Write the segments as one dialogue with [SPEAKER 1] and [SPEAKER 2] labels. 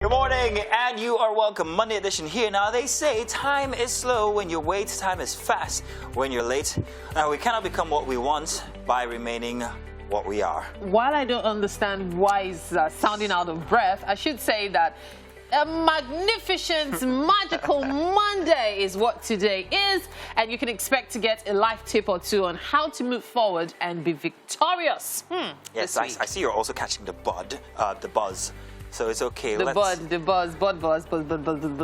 [SPEAKER 1] Good morning, and you are welcome. Monday edition here. Now, they say time is slow when you wait, time is fast when you're late. Now, we cannot become what we want by remaining what we are.
[SPEAKER 2] While I don't understand why he's sounding out of breath, I should say that a magnificent, magical Monday is what today is, and you can expect to get a life tip or two on how to move forward and be victorious.
[SPEAKER 1] Yes, I see you're also catching the buzz. So it's okay.
[SPEAKER 2] The buzz.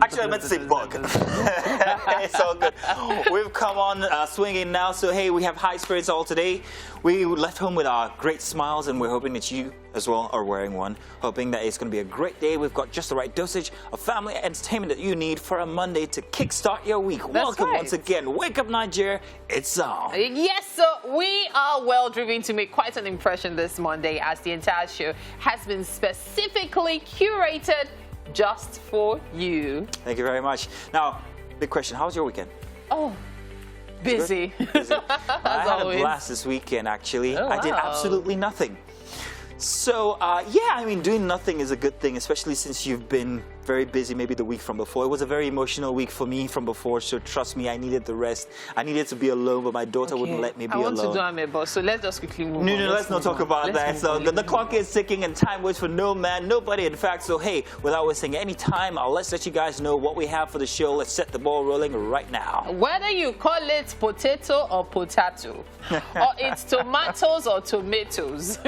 [SPEAKER 1] Actually, I meant to say bug. It's all good. We've come on swinging now. So, hey, we have high spirits all today. We left home with our great smiles, and we're hoping that you as well are wearing one. Hoping that it's going to be a great day. We've got just the right dosage of family entertainment that you need for a Monday to kickstart your week. Welcome once again. Wake up, Nigeria. It's on.
[SPEAKER 2] Yes, so we are well driven to make quite an impression this Monday, as the entire show has been specifically curated just for you.
[SPEAKER 1] Thank you very much. Now, big question. How was your weekend?
[SPEAKER 2] Oh, busy.
[SPEAKER 1] I had a blast this weekend, actually. I did absolutely nothing. So, yeah, I mean, doing nothing is a good thing, especially since you've been very busy maybe the week from before. It was a very emotional week for me from before, so trust me, I needed the rest. I needed to be alone, but my daughter wouldn't let me be alone.
[SPEAKER 2] I want to do amebo, so let's just quickly move on.
[SPEAKER 1] No, let's not talk about that. So the clock is ticking and time waits for no man, nobody in fact. So, hey, without wasting any time, let's let you guys know what we have for the show. Let's set the ball rolling right now.
[SPEAKER 2] Whether you call it potato or potato, or it's tomatoes or tomatoes,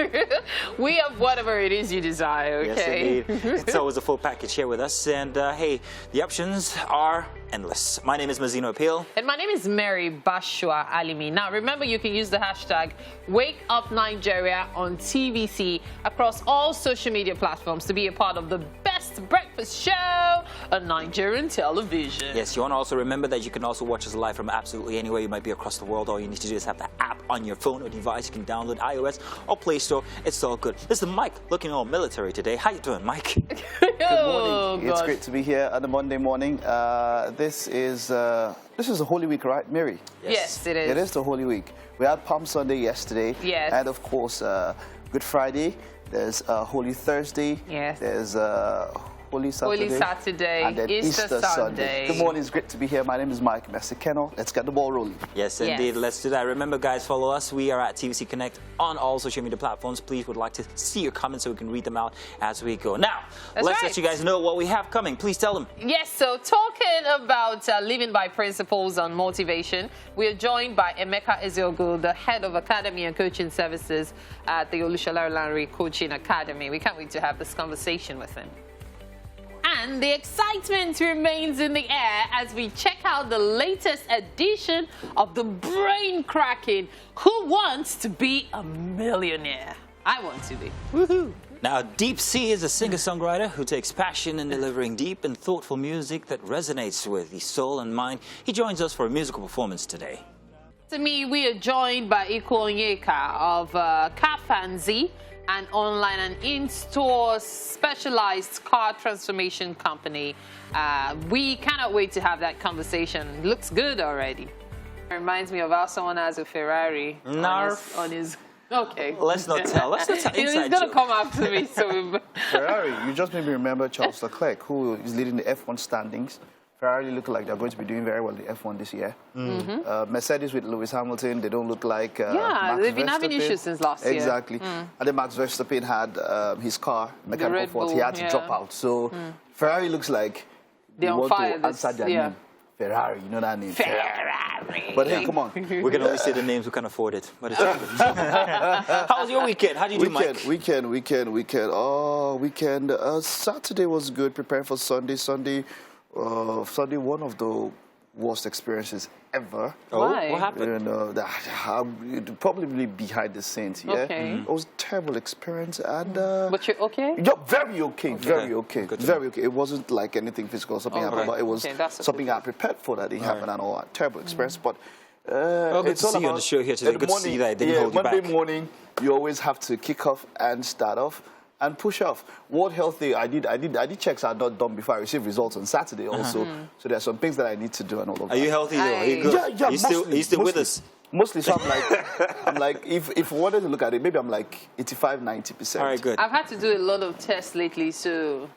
[SPEAKER 2] we have whatever it is you desire, okay?
[SPEAKER 1] Yes, indeed. It's always a full package here with us. And, hey, the options are endless. My name is Mazino Appeal.
[SPEAKER 2] And my name is Mary Bashua Alimi. Now, remember, you can use the hashtag WakeUpNigeria on TVC across all social media platforms to be a part of the best breakfast show on Nigerian television.
[SPEAKER 1] Yes, you want to also remember that you can also watch us live from absolutely anywhere you might be across the world. All you need to do is have the app on your phone or device. You can download iOS or Play Store. It's all good. This is Mike, looking all military today. How you doing, Mike?
[SPEAKER 3] Good morning. It's great to be here on a Monday morning. This is a Holy Week, right, Mary?
[SPEAKER 2] Yes, it is.
[SPEAKER 3] It is the Holy Week. We had Palm Sunday yesterday.
[SPEAKER 2] Yes.
[SPEAKER 3] And, of course, Good Friday. There's Holy Thursday.
[SPEAKER 2] Yes.
[SPEAKER 3] There's Holy Saturday.
[SPEAKER 2] And
[SPEAKER 3] then Easter Sunday. Good morning. It's great to be here. My name is Mike Messikeno. Let's get the ball rolling.
[SPEAKER 1] Yes, indeed. Let's do that. Remember, guys, follow us. We are at TVC Connect on all social media platforms. Please, would like to see your comments so we can read them out as we go. Now, let's let you guys know what we have coming. Please tell them.
[SPEAKER 2] Yes, so talking about living by principles and motivation, we are joined by Emeka Eziogo, the head of Academy and Coaching Services at the Olusola Olanre Coaching Academy. We can't wait to have this conversation with him. And the excitement remains in the air as we check out the latest edition of the brain-cracking Who Wants to Be a Millionaire? I want to be. Woohoo!
[SPEAKER 1] Now, Deep Sea is a singer-songwriter who takes passion in delivering deep and thoughtful music that resonates with the soul and mind. He joins us for a musical performance today.
[SPEAKER 2] To me, we are joined by Iko Onyeka of Kafanzi, an online and in-store specialized car transformation company. We cannot wait to have that conversation. Looks good already. It reminds me of how someone has a Ferrari on his okay.
[SPEAKER 1] Let's not tell. Let's not tell.
[SPEAKER 2] He's going to come after me. So
[SPEAKER 3] Ferrari, you just made me remember Charles Leclerc, who is leading the F1 standings. Ferrari look like they're going to be doing very well in the F1 this year. Mercedes with Lewis Hamilton, they don't look like Max
[SPEAKER 2] they've been having issues since last year.
[SPEAKER 3] Exactly. And then Max Verstappen had his car, mechanical fault. He had to drop out. So Ferrari looks like they want to answer their name. Ferrari, you know that name?
[SPEAKER 2] Ferrari.
[SPEAKER 3] But hey, come on.
[SPEAKER 1] We can only say the names who can afford it. But it's How was your weekend? How did you do, Mike?
[SPEAKER 3] Weekend. Oh, weekend. Saturday was good, preparing for Sunday. Sunday, one of the worst experiences ever.
[SPEAKER 2] Why?
[SPEAKER 1] What happened?
[SPEAKER 3] You know, probably behind the scenes. Yeah, it was a terrible experience, and
[SPEAKER 2] but you're okay?
[SPEAKER 3] Yeah, very okay. Very okay. It wasn't like anything physical, something happened, but it was something I prepared for that didn't happen and all that. Terrible experience, but.
[SPEAKER 1] Good to see you on the show here today. Good to see that it didn't hold you back.
[SPEAKER 3] Monday morning, you always have to kick off and start off. And push off. World Health Day, I did checks I had not done before I received results on Saturday also. So there are some things that I need to do and all of that.
[SPEAKER 1] Are you healthy though? Are you good?
[SPEAKER 3] Yeah,
[SPEAKER 1] are you still with us?
[SPEAKER 3] Mostly, so I'm like, if we wanted to look at it, maybe I'm like 85, 90%.
[SPEAKER 1] All right, good.
[SPEAKER 2] I've had to do a lot of tests lately, so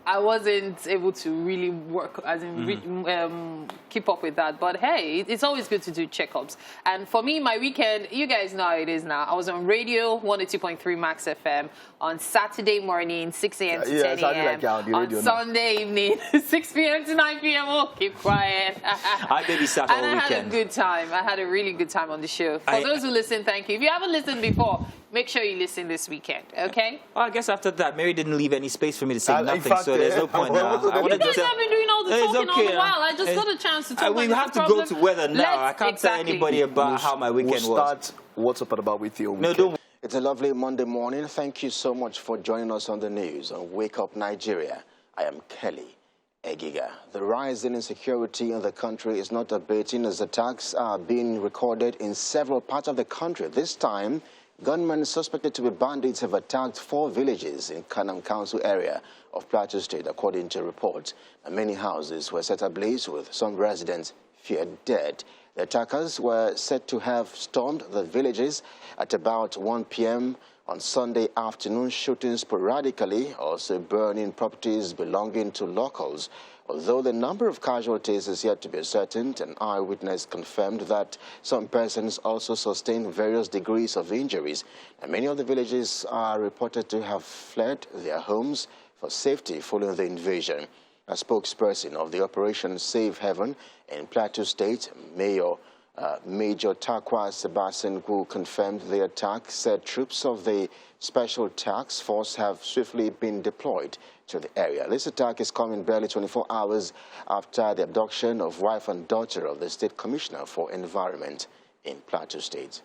[SPEAKER 2] I wasn't able to really work, as in keep up with that. But hey, it's always good to do checkups. And for me, my weekend, you guys know how it is now. I was on radio, 102.3 Max FM, on Saturday morning, 6 a.m. to 10 a.m. On Sunday evening, 6 p.m. to 9 p.m. Oh, keep quiet.
[SPEAKER 1] I babysat all weekend.
[SPEAKER 2] I had a good time. I had a really good time on the show. For those who listen, thank you. If you haven't listened before, make sure you listen this weekend, okay?
[SPEAKER 1] Well, I guess after that, Mary didn't leave any space for me to say nothing,
[SPEAKER 3] fact,
[SPEAKER 1] so there's no point now.
[SPEAKER 2] You guys have been doing all the talking all the while. I just got a chance to talk.
[SPEAKER 1] We have to go to weather now. I can't tell anybody about how my weekend was.
[SPEAKER 3] We'll start What's Up About with your weekend.
[SPEAKER 1] No, don't.
[SPEAKER 4] It's a lovely Monday morning. Thank you so much for joining us on the news on Wake Up Nigeria. I am Kelly Egiga. The rise in insecurity in the country is not abating as attacks are being recorded in several parts of the country. This time, gunmen suspected to be bandits have attacked 4 villages in Kanam Council area of Plateau State, according to reports. And many houses were set ablaze with some residents feared dead. The attackers were said to have stormed the villages at about 1 p.m. on Sunday afternoon, shooting sporadically, also burning properties belonging to locals. Although the number of casualties is yet to be ascertained, an eyewitness confirmed that some persons also sustained various degrees of injuries, and many of the villages are reported to have fled their homes for safety following the invasion. A spokesperson of the Operation Safe Haven in Plateau State, Major Takwa Sebastian, who confirmed the attack, said troops of the Special Task Force have swiftly been deployed to the area. This attack is coming barely 24 hours after the abduction of wife and daughter of the State Commissioner for Environment in Plateau State.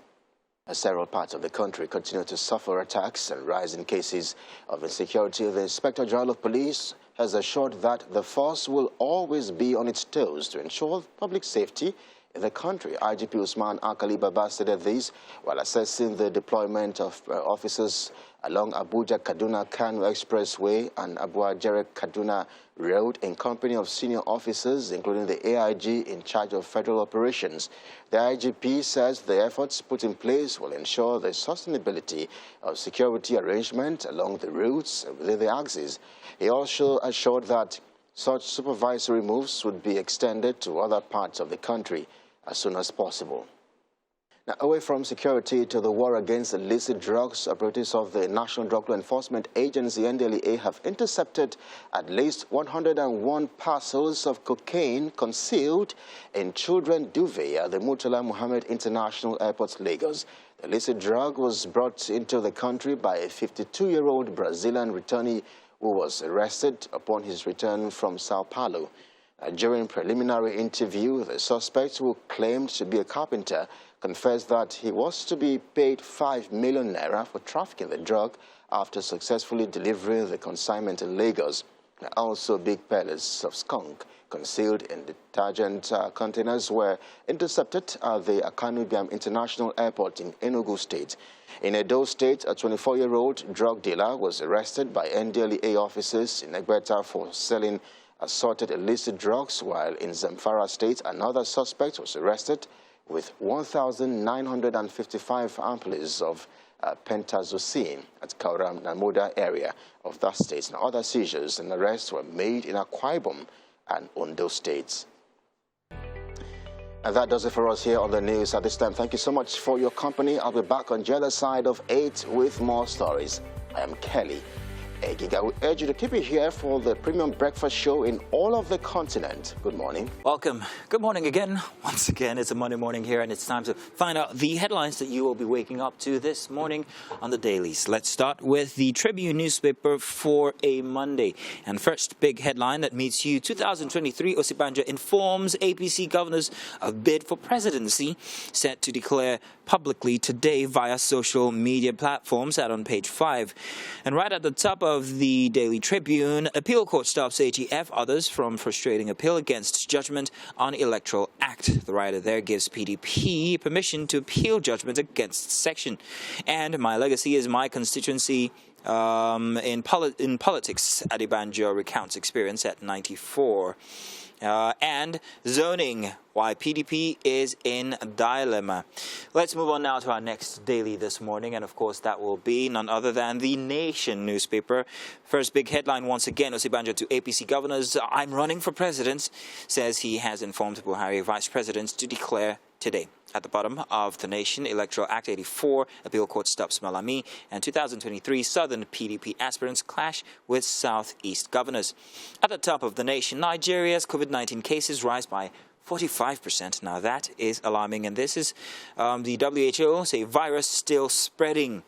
[SPEAKER 4] Several parts of the country continue to suffer attacks and rising cases of insecurity. The Inspector General of Police has assured that the force will always be on its toes to ensure public safety in the country. IGP Usman Akali Baba stated this while assessing the deployment of officers along Abuja-Kaduna-Kano Expressway and Abuja-Kaduna Road in company of senior officers, including the AIG in charge of federal operations. The IGP says the efforts put in place will ensure the sustainability of security arrangement along the routes within the axis. He also assured that such supervisory moves would be extended to other parts of the country as soon as possible. Now, away from security to the war against illicit drugs, operatives of the National Drug Law Enforcement Agency, NDLEA, have intercepted at least 101 parcels of cocaine concealed in children duvet at the Murtala Muhammad International Airport, Lagos. The illicit drug was brought into the country by a 52-year-old Brazilian returnee who was arrested upon his return from Sao Paulo. During preliminary interview, the suspect, who claimed to be a carpenter, confessed that he was to be paid 5 million naira for trafficking the drug after successfully delivering the consignment in Lagos. Also, big pellets of skunk concealed in detergent containers were intercepted at the Akanubiam International Airport in Enugu State. In Edo State, a 24-year-old drug dealer was arrested by NDLEA officers in Egbeta for selling assorted illicit drugs, while in Zamfara State, another suspect was arrested with 1,955 ampoules of pentazocine at Kauram Namoda area of that state. Now, other seizures and arrests were made in Akwa Ibom and Ondo states. And that does it for us here on the news at this time. Thank you so much for your company. I'll be back on the other side of 8 with more stories. I am Kelly Egiga. We urge you to keep it here for the premium breakfast show in all of the continent. Good morning.
[SPEAKER 1] Welcome. Good morning again. Once again, it's a Monday morning here, and it's time to find out the headlines that you will be waking up to this morning on the dailies. Let's start with the Tribune newspaper for a Monday. And first big headline that meets you: 2023, Osibanjo informs APC governors of bid for presidency, set to declare publicly today via social media platforms, out on page 5. And right at the top of the Daily Tribune, appeal court stops AGF others from frustrating appeal against judgment on Electoral Act. The writer there gives PDP permission to appeal judgment against section. And my legacy is my constituency. In politics, Adebanjo recounts experience at 94. and zoning, why PDP is in dilemma. Let's move on now to our next daily this morning, and of course that will be none other than the Nation newspaper. First big headline once again, Osibanjo to APC governors, I'm running for president, says he has informed Buhari vice presidents to declare today. At the bottom of the Nation, Electoral Act 84, appeal court stops Malami, and 2023 Southern PDP aspirants clash with Southeast governors. At the top of the Nation, Nigeria's COVID-19 cases rise by 45%. Now that is alarming, and this is the WHO say virus still spreading.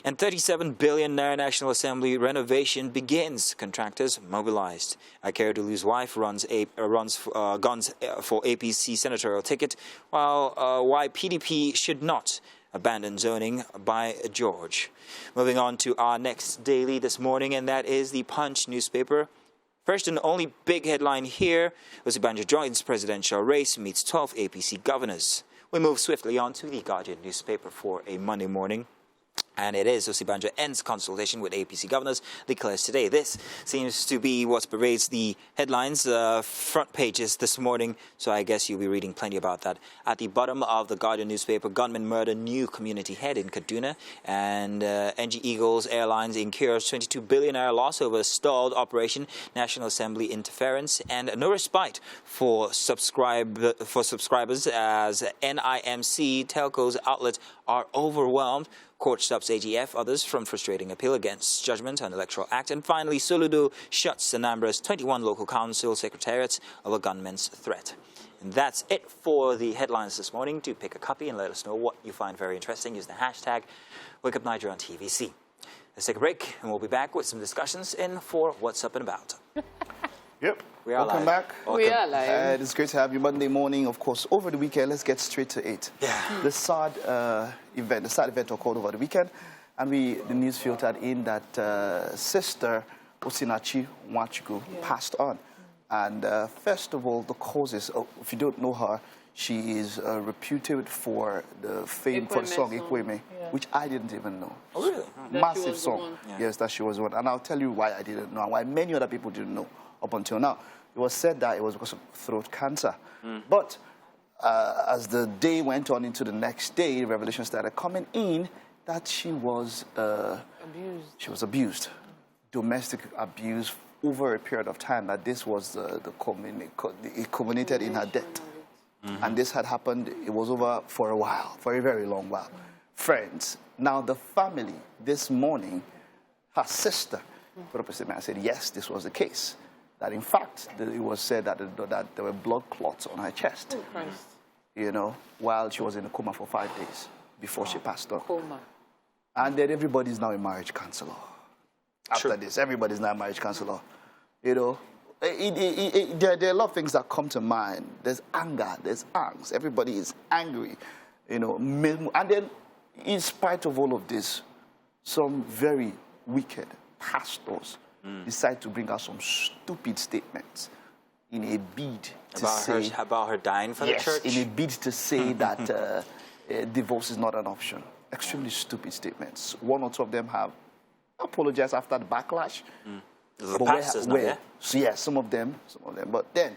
[SPEAKER 1] And 37 billion Naira National Assembly renovation begins. Contractors mobilized. Akeredolu's wife runs guns for APC senatorial ticket, while why PDP should not abandon zoning by George. Moving on to our next daily this morning, and that is the Punch newspaper. First and only big headline here, Osibanjo joins presidential race, meets 12 APC governors. We move swiftly on to the Guardian newspaper for a Monday morning. And it is Osibanjo ends consultation with APC governors, declares today. This seems to be what parades the headlines, front pages this morning, so I guess you'll be reading plenty about that. At the bottom of the Guardian newspaper, gunmen murder new community head in Kaduna, and NG Eagles Airlines incurs 22 billion naira loss over stalled operation, National Assembly interference, and no respite for subscribers as NIMC telcos outlets are overwhelmed. Court stops AGF, others from frustrating appeal against judgment on Electoral Act. And finally, Soludo shuts Anambra's 21 local council secretariats over gunmen's threat. And that's it for the headlines this morning. Do pick a copy and let us know what you find very interesting. Use the hashtag WakeUpNiger on TVC. Let's take a break, and we'll be back with some discussions in for What's Up and About.
[SPEAKER 3] Yep.
[SPEAKER 1] We are
[SPEAKER 3] Welcome
[SPEAKER 1] live.
[SPEAKER 3] back.
[SPEAKER 2] We are live.
[SPEAKER 3] It's great to have you Monday morning. Of course, over the weekend, let's get straight to it.
[SPEAKER 1] Yeah.
[SPEAKER 3] The sad event occurred over the weekend, and the news filtered in that sister Osinachi Nwachukwu passed on. And first of all, the causes. If you don't know her, she is reputed for the fame for the song Ikweme, which I didn't even know.
[SPEAKER 1] Oh, really?
[SPEAKER 3] Massive song. Yes, that she was one. And I'll tell you why I didn't know, and why many other people didn't know up until now. It was said that it was because of throat cancer. But as the day went on into the next day, revelation started coming in that she was abused. She was abused. Domestic abuse over a period of time, that this was it culminated in her death. And this had happened, it was over for a while, for a very long while. Friends, now the family, this morning, her sister put up a statement and said, yes, this was the case. That in fact, it was said that there were blood clots on her chest. Oh, Christ. You know, while she was in a coma for 5 days before she passed on.
[SPEAKER 2] Coma.
[SPEAKER 3] And then everybody's now a marriage counselor. After this, everybody's now a marriage counselor. You know, there are a lot of things that come to mind. There's anger, there's angst. Everybody is angry, you know. And then, in spite of all of this, some very wicked pastors decide to bring out some stupid statements in a bid to say
[SPEAKER 1] about her dying for the church.
[SPEAKER 3] In a bid to say that divorce is not an option. Extremely stupid statements. One or two of them have apologized after the backlash.
[SPEAKER 1] The pastors,
[SPEAKER 3] So yeah, some of them. But then,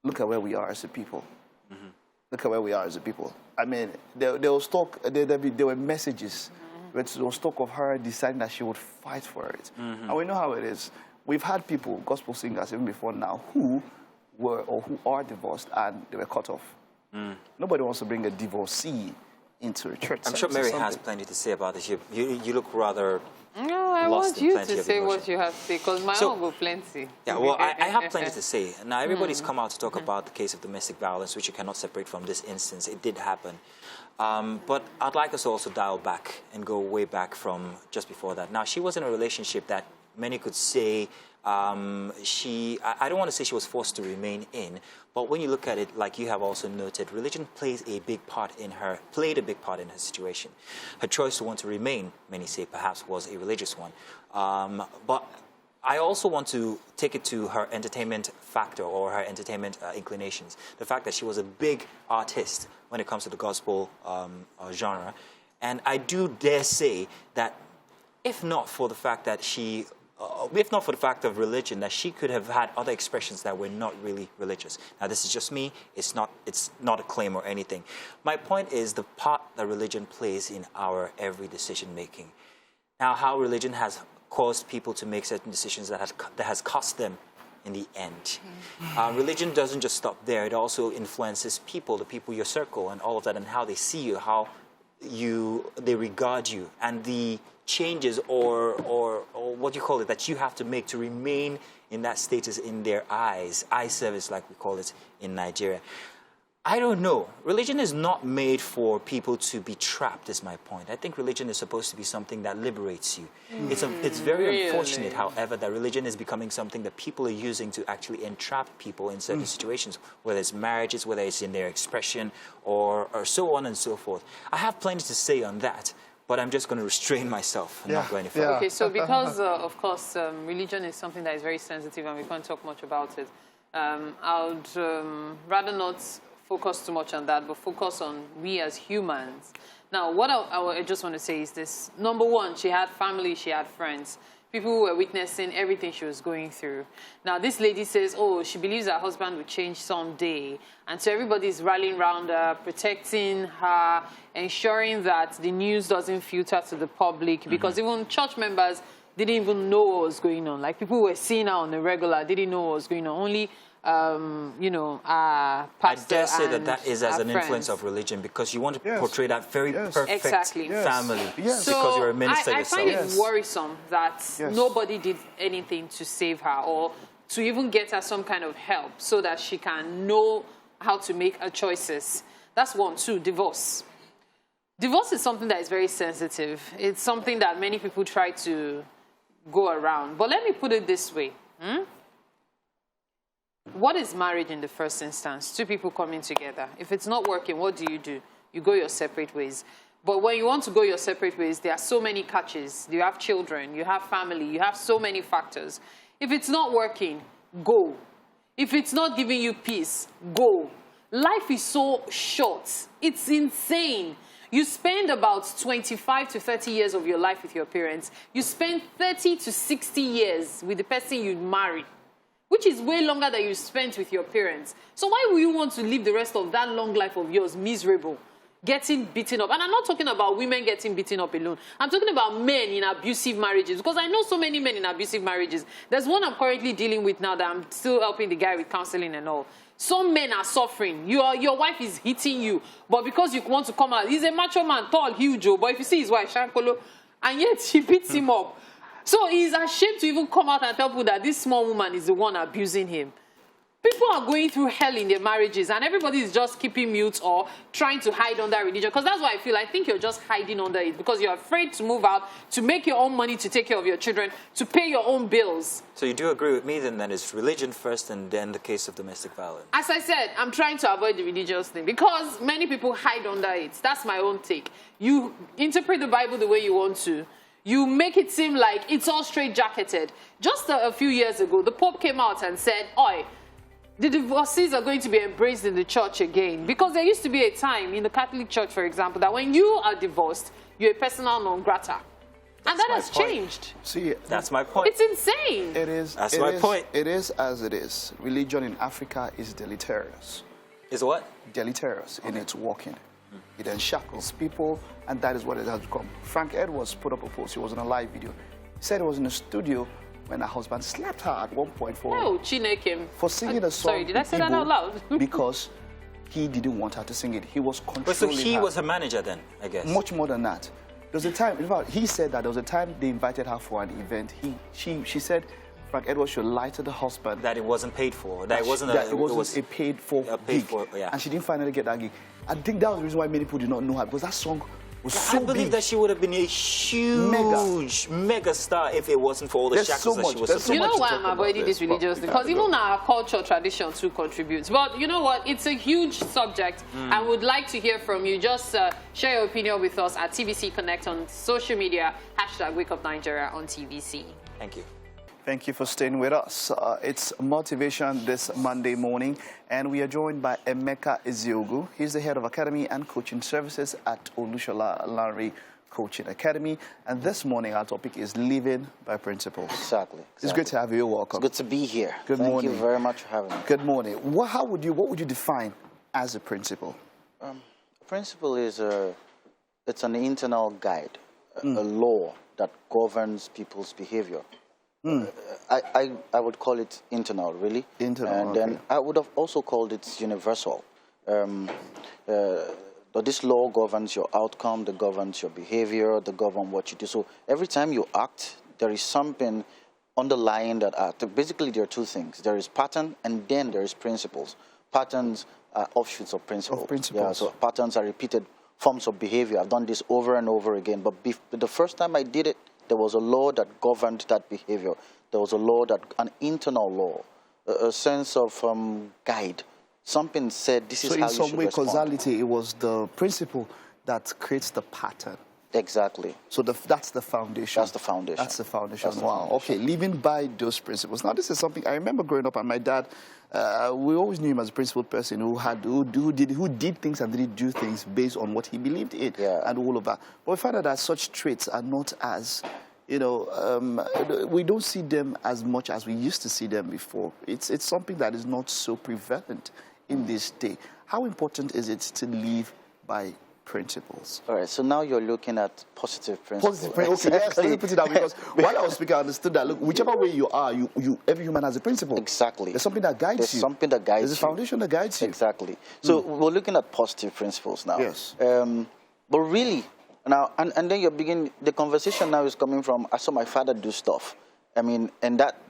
[SPEAKER 3] look at where we are as a people. Look at where we are as a people. I mean, there were messages. There was talk of her deciding that she would fight for it. And we know how it is. We've had people, gospel singers even before now, who were or who are divorced and they were cut off. Nobody wants to bring a divorcee into a church.
[SPEAKER 1] I'm sure Mary has plenty to say about this. You look rather...
[SPEAKER 2] No, I want you to say what you have to say, because my own go plenty.
[SPEAKER 1] Yeah, well, I have plenty to say. Now, everybody's come out to talk about the case of domestic violence, which you cannot separate from this instance. It did happen. But I'd like us to also dial back and go way back from just before that. Now, she was in a relationship that many could say I don't want to say she was forced to remain in, but when you look at it, like you have also noted, religion played a big part in her situation. Her choice to want to remain, many say, perhaps was a religious one. But I also want to take it to her entertainment factor or her entertainment inclinations. The fact that she was a big artist when it comes to the gospel genre. And I do dare say that if not for the fact that she if not for the fact of religion, that she could have had other expressions that were not really religious. Now, this is just me. It's not a claim or anything. My point is the part that religion plays in our every decision making. Now, how religion has caused people to make certain decisions that has cost them in the end. Religion doesn't just stop there. It also influences people, the people in your circle, and all of that, and how they see you, how they regard you, and the changes or what do you call it that you have to make to remain in that status in their eyes. Eye service, like we call it in Nigeria. I don't know. Religion is not made for people to be trapped, is my point. I think religion is supposed to be something that liberates you. It's very unfortunate, however, that religion is becoming something that people are using to actually entrap people in certain situations, whether it's marriages, whether it's in their expression, or so on and so forth. I have plenty to say on that, but I'm just going to restrain myself and not go any further.
[SPEAKER 2] Okay, so because, of course, religion is something that is very sensitive and we can't talk much about it, I would rather not focus too much on that, but focus on we as humans. Now, what I just want to say is this. Number one, she had family, she had friends. People who were witnessing everything she was going through. Now, this lady says, oh, she believes her husband will change someday. And so everybody's rallying around her, protecting her, ensuring that the news doesn't filter to the public. Because even church members didn't even know what was going on. Like, people who were seeing her on the regular didn't know what was going on. Only you know, pastor.
[SPEAKER 1] I dare say that is as an influence of religion, because you want to portray that very perfect family because
[SPEAKER 2] so
[SPEAKER 1] you're a minister yourself.
[SPEAKER 2] I find it worrisome that nobody did anything to save her or to even get her some kind of help so that she can know how to make her choices. That's one. Two, divorce. Divorce is something that is very sensitive. It's something that many people try to go around. But let me put it this way. What is marriage in the first instance? Two people coming together. If it's not working, what do? You go your separate ways. But when you want to go your separate ways, there are so many catches. You have children, you have family, you have so many factors. If it's not working, go. If it's not giving you peace, go. Life is so short. It's insane. You spend about 25 to 30 years of your life with your parents. You spend 30 to 60 years with the person you marry, which is way longer than you spent with your parents. So why would you want to live the rest of that long life of yours miserable, getting beaten up? And I'm not talking about women getting beaten up alone. I'm talking about men in abusive marriages, because I know so many men in abusive marriages. There's one I'm currently dealing with now that I'm still helping the guy with counseling and all. Some men are suffering. Your wife is hitting you, but because you want to come out, he's a macho man, tall, huge, but if you see his wife, Shankolo, and yet she beats him up. So he's ashamed to even come out and tell people that this small woman is the one abusing him. People are going through hell in their marriages, and everybody is just keeping mute or trying to hide under religion. Because that's what I feel. I think you're just hiding under it because you're afraid to move out, to make your own money, to take care of your children, to pay your own bills.
[SPEAKER 1] So you do agree with me then that it's religion first and then the case of domestic violence?
[SPEAKER 2] As I said, I'm trying to avoid the religious thing because many people hide under it. That's my own take. You interpret the Bible the way you want to. You make it seem like it's all straight-jacketed. Just a few years ago, the Pope came out and said, oi, the divorcees are going to be embraced in the church again. Because there used to be a time in the Catholic Church, for example, that when you are divorced, you're a persona non grata. And that has changed.
[SPEAKER 3] See,
[SPEAKER 1] that's my point.
[SPEAKER 2] It's insane.
[SPEAKER 3] It is.
[SPEAKER 1] That's my point.
[SPEAKER 3] It is as it is. Religion in Africa is deleterious.
[SPEAKER 1] Is what?
[SPEAKER 3] Deleterious in its working. It enshackles people, and that is what it has become. Frank Edwards put up a post. He was in a live video. He said he was in the studio when her husband slapped her at one point for singing a song.
[SPEAKER 2] Sorry, did I say that out loud?
[SPEAKER 3] Because he didn't want her to sing it. He was controlling
[SPEAKER 1] so he was her manager then, I guess? Much
[SPEAKER 3] more than that. There was a time, in fact, he said that there was a time they invited her for an event. She said Frank Edwards should lie to the husband.
[SPEAKER 1] That it wasn't paid for. That it wasn't
[SPEAKER 3] a paid for gig. And she didn't finally get that gig. I think that was the reason why many people did not know her, because that song was so big.
[SPEAKER 1] I believe that she would have been a huge mega star if it wasn't for all the shackles that she was supposed to.
[SPEAKER 2] You know why I'm avoiding this religious? Because even our culture, tradition too contributes. But you know what? It's a huge subject. I would like to hear from you. Just share your opinion with us at TVC Connect on social media. #WakeUpNigeria on TVC.
[SPEAKER 1] Thank you.
[SPEAKER 3] Thank you for staying with us. It's Motivation this Monday morning, and we are joined by Emeka Eziogu. He's the head of Academy and Coaching Services at Olushola Lanre Coaching Academy. And this morning, our topic is living by principles.
[SPEAKER 4] Exactly.
[SPEAKER 3] It's great to have you. Welcome.
[SPEAKER 4] It's good to be here.
[SPEAKER 3] Good morning.
[SPEAKER 4] Thank you very much for having me.
[SPEAKER 3] Good morning. What would you define as a principle?
[SPEAKER 4] Principle is it's an internal guide, a law that governs people's behavior. I would call it internal, really.
[SPEAKER 3] Internal,
[SPEAKER 4] and then I would have also called it universal. But this law governs your outcome, that governs your behavior, that governs what you do. So every time you act, there is something underlying that act. Basically, there are two things. There is pattern, and then there is principles. Patterns are offshoots of principles. Yeah, so patterns are repeated forms of behavior. I've done this over and over again. But the first time I did it, there was a law that governed that behavior. There was a law an internal law, a sense of guide. Something said this is how you should respond. So in some way, causality,
[SPEAKER 3] it was the principle that creates the pattern.
[SPEAKER 4] Exactly.
[SPEAKER 3] So that's the foundation.
[SPEAKER 4] That's the foundation.
[SPEAKER 3] That's the foundation. Wow. Okay, living by those principles. Now, this is something I remember growing up, and my dad, we always knew him as a principled person who did things and didn't do things based on what he believed in, and all of that. But we find out that such traits are not as, we don't see them as much as we used to see them before. It's something that is not so prevalent in this day. How important is it to live by principles?
[SPEAKER 4] All right, so now you're looking at positive principles.
[SPEAKER 3] Positive principles. Okay, yes, let me put it down, because while I was speaking, I understood that, look, whichever way you are, every human has a principle.
[SPEAKER 4] Exactly.
[SPEAKER 3] There's something that guides you.
[SPEAKER 4] There's something that guides you.
[SPEAKER 3] There's a foundation that guides you.
[SPEAKER 4] Exactly. So we're looking at positive principles now.
[SPEAKER 3] Yes.
[SPEAKER 4] But really, now, and then the conversation now is coming from, I saw my father do stuff. I mean, and that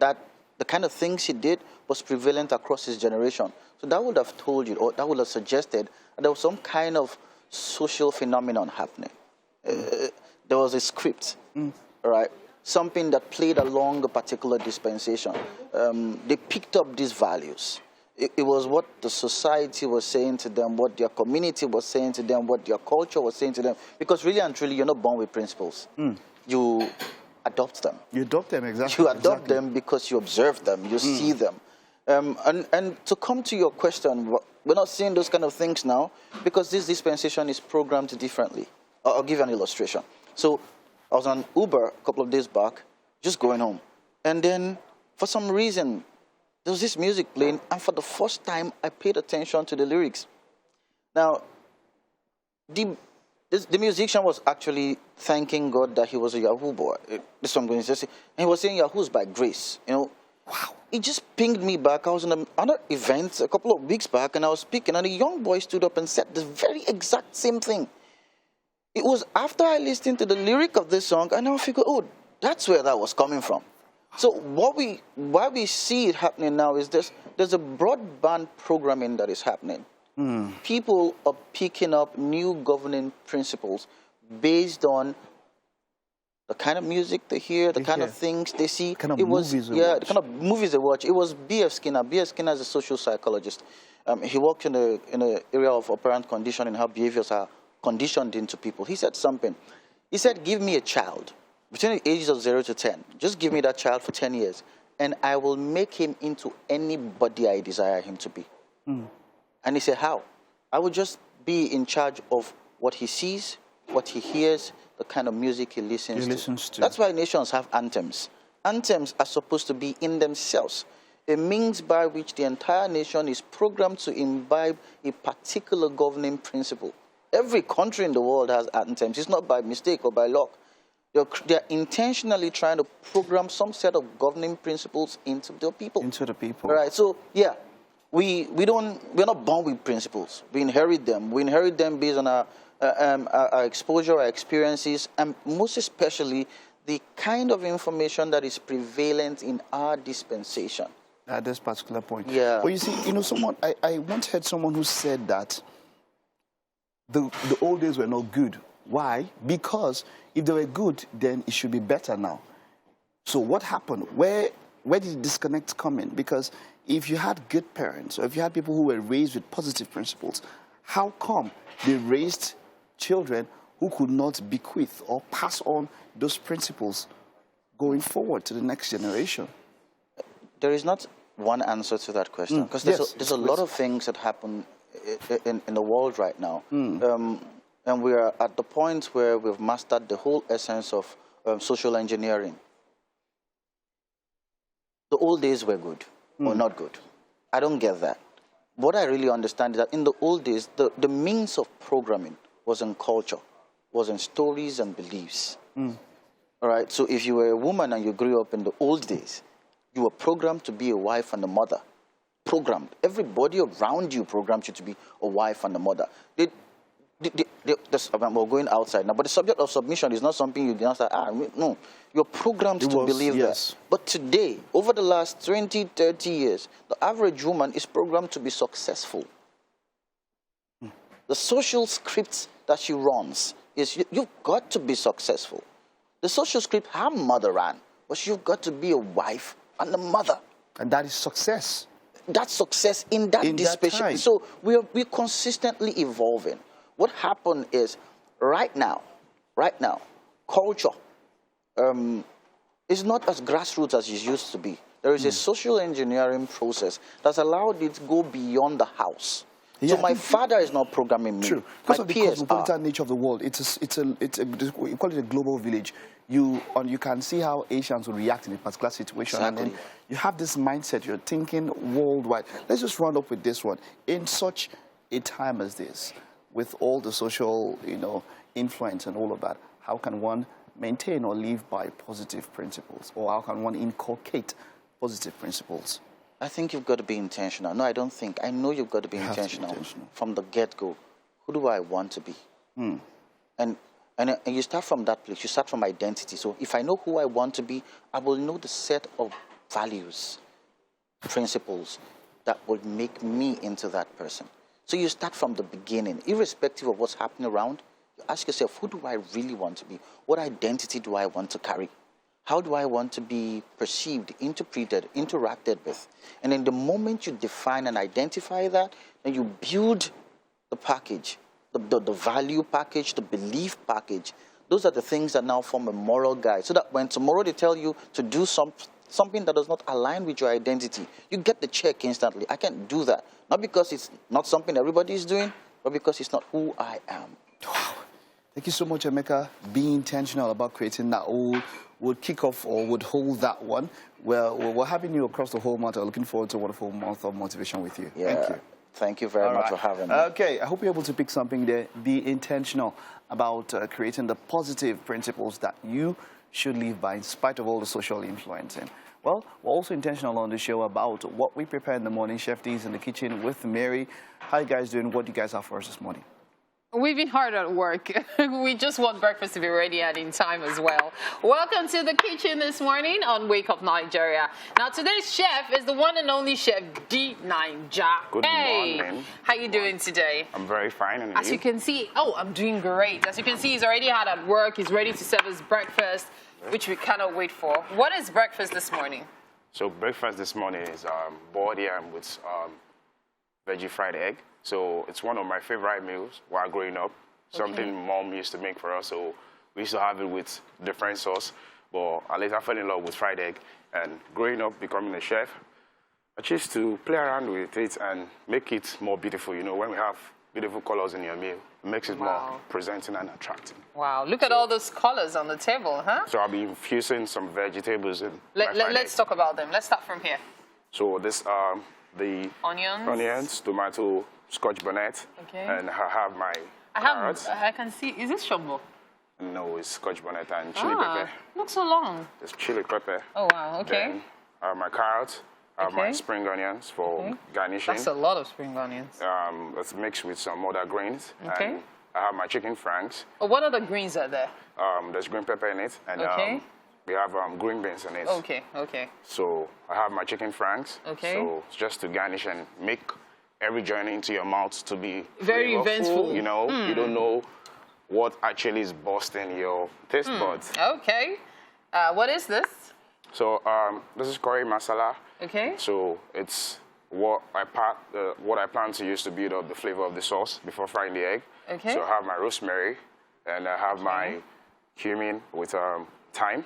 [SPEAKER 4] the kind of things he did was prevalent across his generation. So that would have told you, or that would have suggested that there was some kind of social phenomenon happening. There was a script, right? Something that played along a particular dispensation. They picked up these values. It was what the society was saying to them, what their community was saying to them, what their culture was saying to them. Because really and truly, you're not born with principles. You adopt them.
[SPEAKER 3] You adopt them, exactly.
[SPEAKER 4] You adopt them because you observe them, you see them. And to come to your question, we're not seeing those kind of things now because this dispensation is programmed differently. I'll give you an illustration. So I was on Uber a couple of days back, just going home. And then for some reason, there was this music playing, and for the first time, I paid attention to the lyrics. Now, the musician was actually thanking God that he was a Yahoo boy. This one going to say, and he was saying Yahoo's by grace. Wow. It just pinged me back. I was in another event a couple of weeks back, and I was speaking, and a young boy stood up and said the very exact same thing. It was after I listened to the lyric of this song, and I figured, oh, that's where that was coming from. So why we see it happening now is there's a broadband programming that is happening. People are picking up new governing principles based on the kind of music they hear, the kind of things they see.
[SPEAKER 3] The kind of movies they watch.
[SPEAKER 4] The kind of movies they watch. It was B.F. Skinner. B.F. Skinner is a social psychologist. He worked in the area of operant conditioning, how behaviors are conditioned into people. He said something. He said, give me a child between the ages of 0 to 10. Just give me that child for 10 years, and I will make him into anybody I desire him to be. And he said, how? I would just be in charge of what he sees, what he hears, the kind of music he listens to. That's why nations have anthems. Anthems are supposed to be in themselves a means by which the entire nation is programmed to imbibe a particular governing principle. Every country in the world has anthems. It's not by mistake or by luck. They're intentionally trying to program some set of governing principles into the people.
[SPEAKER 3] Into the people.
[SPEAKER 4] All right. So, yeah, we're not born with principles. We inherit them. We inherit them based on our exposure, our experiences, and most especially the kind of information that is prevalent in our dispensation.
[SPEAKER 3] At this particular point.
[SPEAKER 4] Yeah.
[SPEAKER 3] Well, you see, I once heard someone who said that the old days were not good. Why? Because if they were good, then it should be better now. So what happened? Where did the disconnect come in? Because if you had good parents, or if you had people who were raised with positive principles, how come they raised children who could not bequeath or pass on those principles going forward to the next generation?
[SPEAKER 4] There is not one answer to that question, because there's a lot of things that happen in the world right now.
[SPEAKER 5] And we are at the point where we've mastered the whole essence of social engineering. The old days were good or not good. I don't get that. What I really understand is that in the old days, the means of programming was in culture, was in stories and beliefs. All right, so if you were a woman and you grew up in the old days, you were programmed to be a wife and a mother. Programmed. Everybody around you programmed you to be a wife and a mother. We're going outside now, but the subject of submission is not something you can say, no. You're programmed to believe that. But today, over the last 20, 30 years, the average woman is programmed to be successful. The social script that she runs is you've got to be successful. The social script her mother ran was you've got to be a wife and a mother.
[SPEAKER 3] And that is success.
[SPEAKER 5] That's success in that dispensation. So we're consistently evolving. What happened is right now, culture is not as grassroots as it used to be. There is a social engineering process that's allowed it to go beyond the house. So my father is not programming me.
[SPEAKER 3] True. Because of the cosmopolitan nature of the world, we call it a global village. You can see how Asians will react in a particular situation.
[SPEAKER 5] Exactly.
[SPEAKER 3] And then you have this mindset, you're thinking worldwide. Let's just round up with this one. In such a time as this, with all the social, influence and all of that, how can one maintain or live by positive principles? Or how can one inculcate positive principles?
[SPEAKER 5] I think you've got to be intentional. No, I don't think. I know you've got to be intentional from the get-go. Who do I want to be? And you start from that place. You start from identity. So if I know who I want to be, I will know the set of values, principles that will make me into that person. So you start from the beginning, irrespective of what's happening around. You ask yourself, who do I really want to be? What identity do I want to carry? How do I want to be perceived, interpreted, interacted with? And then the moment you define and identify that, then you build the package, the value package, the belief package. Those are the things that now form a moral guide. So that when tomorrow they tell you to do something that does not align with your identity, you get the check instantly. I can't do that. Not because it's not something everybody is doing, but because it's not who I am.
[SPEAKER 3] Wow. Thank you so much, Emeka. Be intentional about creating that would kick off or would hold that one. Well, we're having you across the whole month. I'm looking forward to a wonderful month of motivation with you.
[SPEAKER 5] Yeah.
[SPEAKER 3] Thank you.
[SPEAKER 5] Thank you very much for having me.
[SPEAKER 3] Okay, I hope you're able to pick something there. Be intentional about creating the positive principles that you should live by in spite of all the social influencing. Well, we're also intentional on the show about what we prepare in the morning. Chef D's in the kitchen with Mary. How you guys doing? What do you guys have for us this morning?
[SPEAKER 2] We've been hard at work. We just want breakfast to be ready and in time as well. Welcome to the kitchen this morning on Wake Up Nigeria. Now, today's chef is the one and only Chef D. Ninja.
[SPEAKER 6] Good morning.
[SPEAKER 2] How you doing today?
[SPEAKER 6] I'm very fine. And
[SPEAKER 2] As you can see, I'm doing great. As you can see, he's already hard at work. He's ready to serve us breakfast, which we cannot wait for. What is breakfast this morning?
[SPEAKER 6] So breakfast this morning is boiled yam with veggie fried egg. So it's one of my favorite meals while growing up. Something Mom used to make for us. So we used to have it with different sauce. But I later fell in love with fried egg. And growing up, becoming a chef, I chose to play around with it and make it more beautiful. You know, when we have beautiful colors in your meal, it makes it more presenting and attractive.
[SPEAKER 2] Wow, look at all those colors on the table, huh?
[SPEAKER 6] So I'll be infusing some vegetables in
[SPEAKER 2] Let's talk about them. Let's start from here.
[SPEAKER 6] So this, the onions, tomato, Scotch bonnet, and I have my carrots.
[SPEAKER 2] I can see, is this shombo?
[SPEAKER 6] No, it's Scotch bonnet and chili pepper.
[SPEAKER 2] Looks so long.
[SPEAKER 6] It's chili pepper.
[SPEAKER 2] Oh, wow, okay.
[SPEAKER 6] Then I have my carrots, I have my spring onions for garnishing.
[SPEAKER 2] That's a lot of spring onions.
[SPEAKER 6] It's mixed with some other greens.
[SPEAKER 2] Okay.
[SPEAKER 6] And I have my chicken franks.
[SPEAKER 2] Oh, what other greens are there?
[SPEAKER 6] There's green pepper in it, and we have green beans in it.
[SPEAKER 2] Okay, okay.
[SPEAKER 6] So I have my chicken franks.
[SPEAKER 2] Okay.
[SPEAKER 6] So it's just to garnish and make every journey into your mouth to be
[SPEAKER 2] very eventful.
[SPEAKER 6] You know, you don't know what actually is bursting your taste buds.
[SPEAKER 2] Okay. What is this?
[SPEAKER 6] So this is curry masala.
[SPEAKER 2] Okay.
[SPEAKER 6] So it's what I plan to use to build up the flavor of the sauce before frying the egg.
[SPEAKER 2] Okay.
[SPEAKER 6] So I have my rosemary, and I have my cumin with thyme,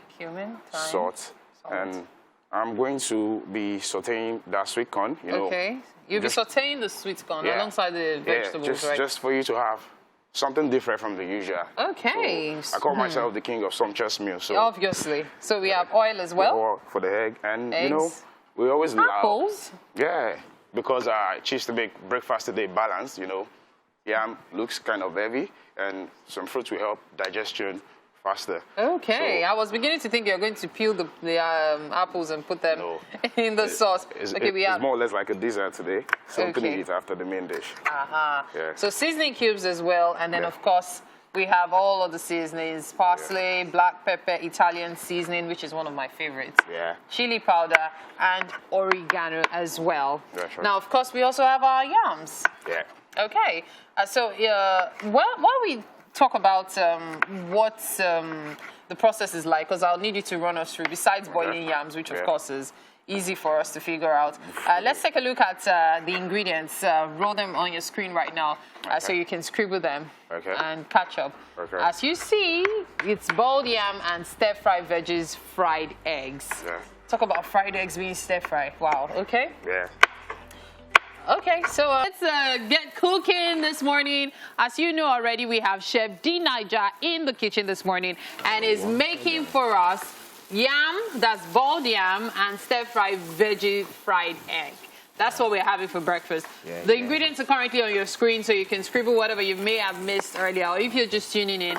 [SPEAKER 6] salt, and I'm going to be sauteing that sweet corn. You know.
[SPEAKER 2] Okay. You'll be sauteing the sweet corn alongside the vegetables, right?
[SPEAKER 6] Just for you to have something different from the usual.
[SPEAKER 2] Okay.
[SPEAKER 6] So I call myself the king of sumptuous meals. So
[SPEAKER 2] obviously. So we have oil as well.
[SPEAKER 6] Oil for the egg, and
[SPEAKER 2] eggs.
[SPEAKER 6] you know, we always love.
[SPEAKER 2] Apples.
[SPEAKER 6] Yeah, because I choose to make breakfast today balanced. You know, yam looks kind of heavy, and some fruits will help digestion faster.
[SPEAKER 2] Okay,
[SPEAKER 6] So,
[SPEAKER 2] I was beginning to think you're going to peel the apples and put them in the sauce.
[SPEAKER 6] It's more or less like a dessert today. Something to eat after the main dish. Yeah.
[SPEAKER 2] So seasoning cubes as well, and then of course we have all of the seasonings: parsley, black pepper, Italian seasoning, which is one of my favorites.
[SPEAKER 6] Yeah.
[SPEAKER 2] Chili powder and oregano as well.
[SPEAKER 6] That's right.
[SPEAKER 2] Now, of course, we also have our yams.
[SPEAKER 6] Yeah.
[SPEAKER 2] Okay, while we talk about what the process is like, because I'll need you to run us through, besides boiling yams, which of course is easy for us to figure out. Let's take a look at the ingredients. Roll them on your screen right now so you can scribble them and catch up. As you see, it's boiled yam and stir-fried veggies, fried eggs.
[SPEAKER 6] Yeah.
[SPEAKER 2] Talk about fried eggs being stir-fried. Wow, okay?
[SPEAKER 6] Yeah.
[SPEAKER 2] Okay, so let's get cooking this morning. As you know already, we have Chef D. Niger in the kitchen this morning and is making for us yam, that's boiled yam, and stir-fried veggie fried egg. That's what we're having for breakfast. The ingredients are currently on your screen, so you can scribble whatever you may have missed earlier, or if you're just tuning in,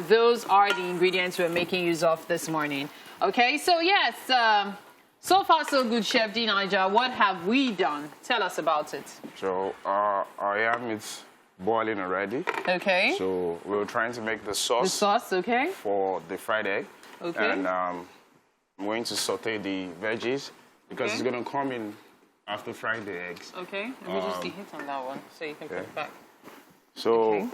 [SPEAKER 2] those are the ingredients we're making use of this morning. Okay, so yes, so far so good, Chef D. Niger. What have we done? Tell us about it.
[SPEAKER 6] So our yam is boiling already.
[SPEAKER 2] Okay.
[SPEAKER 6] So we're trying to make the sauce.
[SPEAKER 2] The sauce, okay.
[SPEAKER 6] For the fried egg.
[SPEAKER 2] Okay.
[SPEAKER 6] And I'm going to saute the veggies because it's going to come in after frying the eggs.
[SPEAKER 2] Okay. Let me just hit on that one so you can put it back.
[SPEAKER 6] So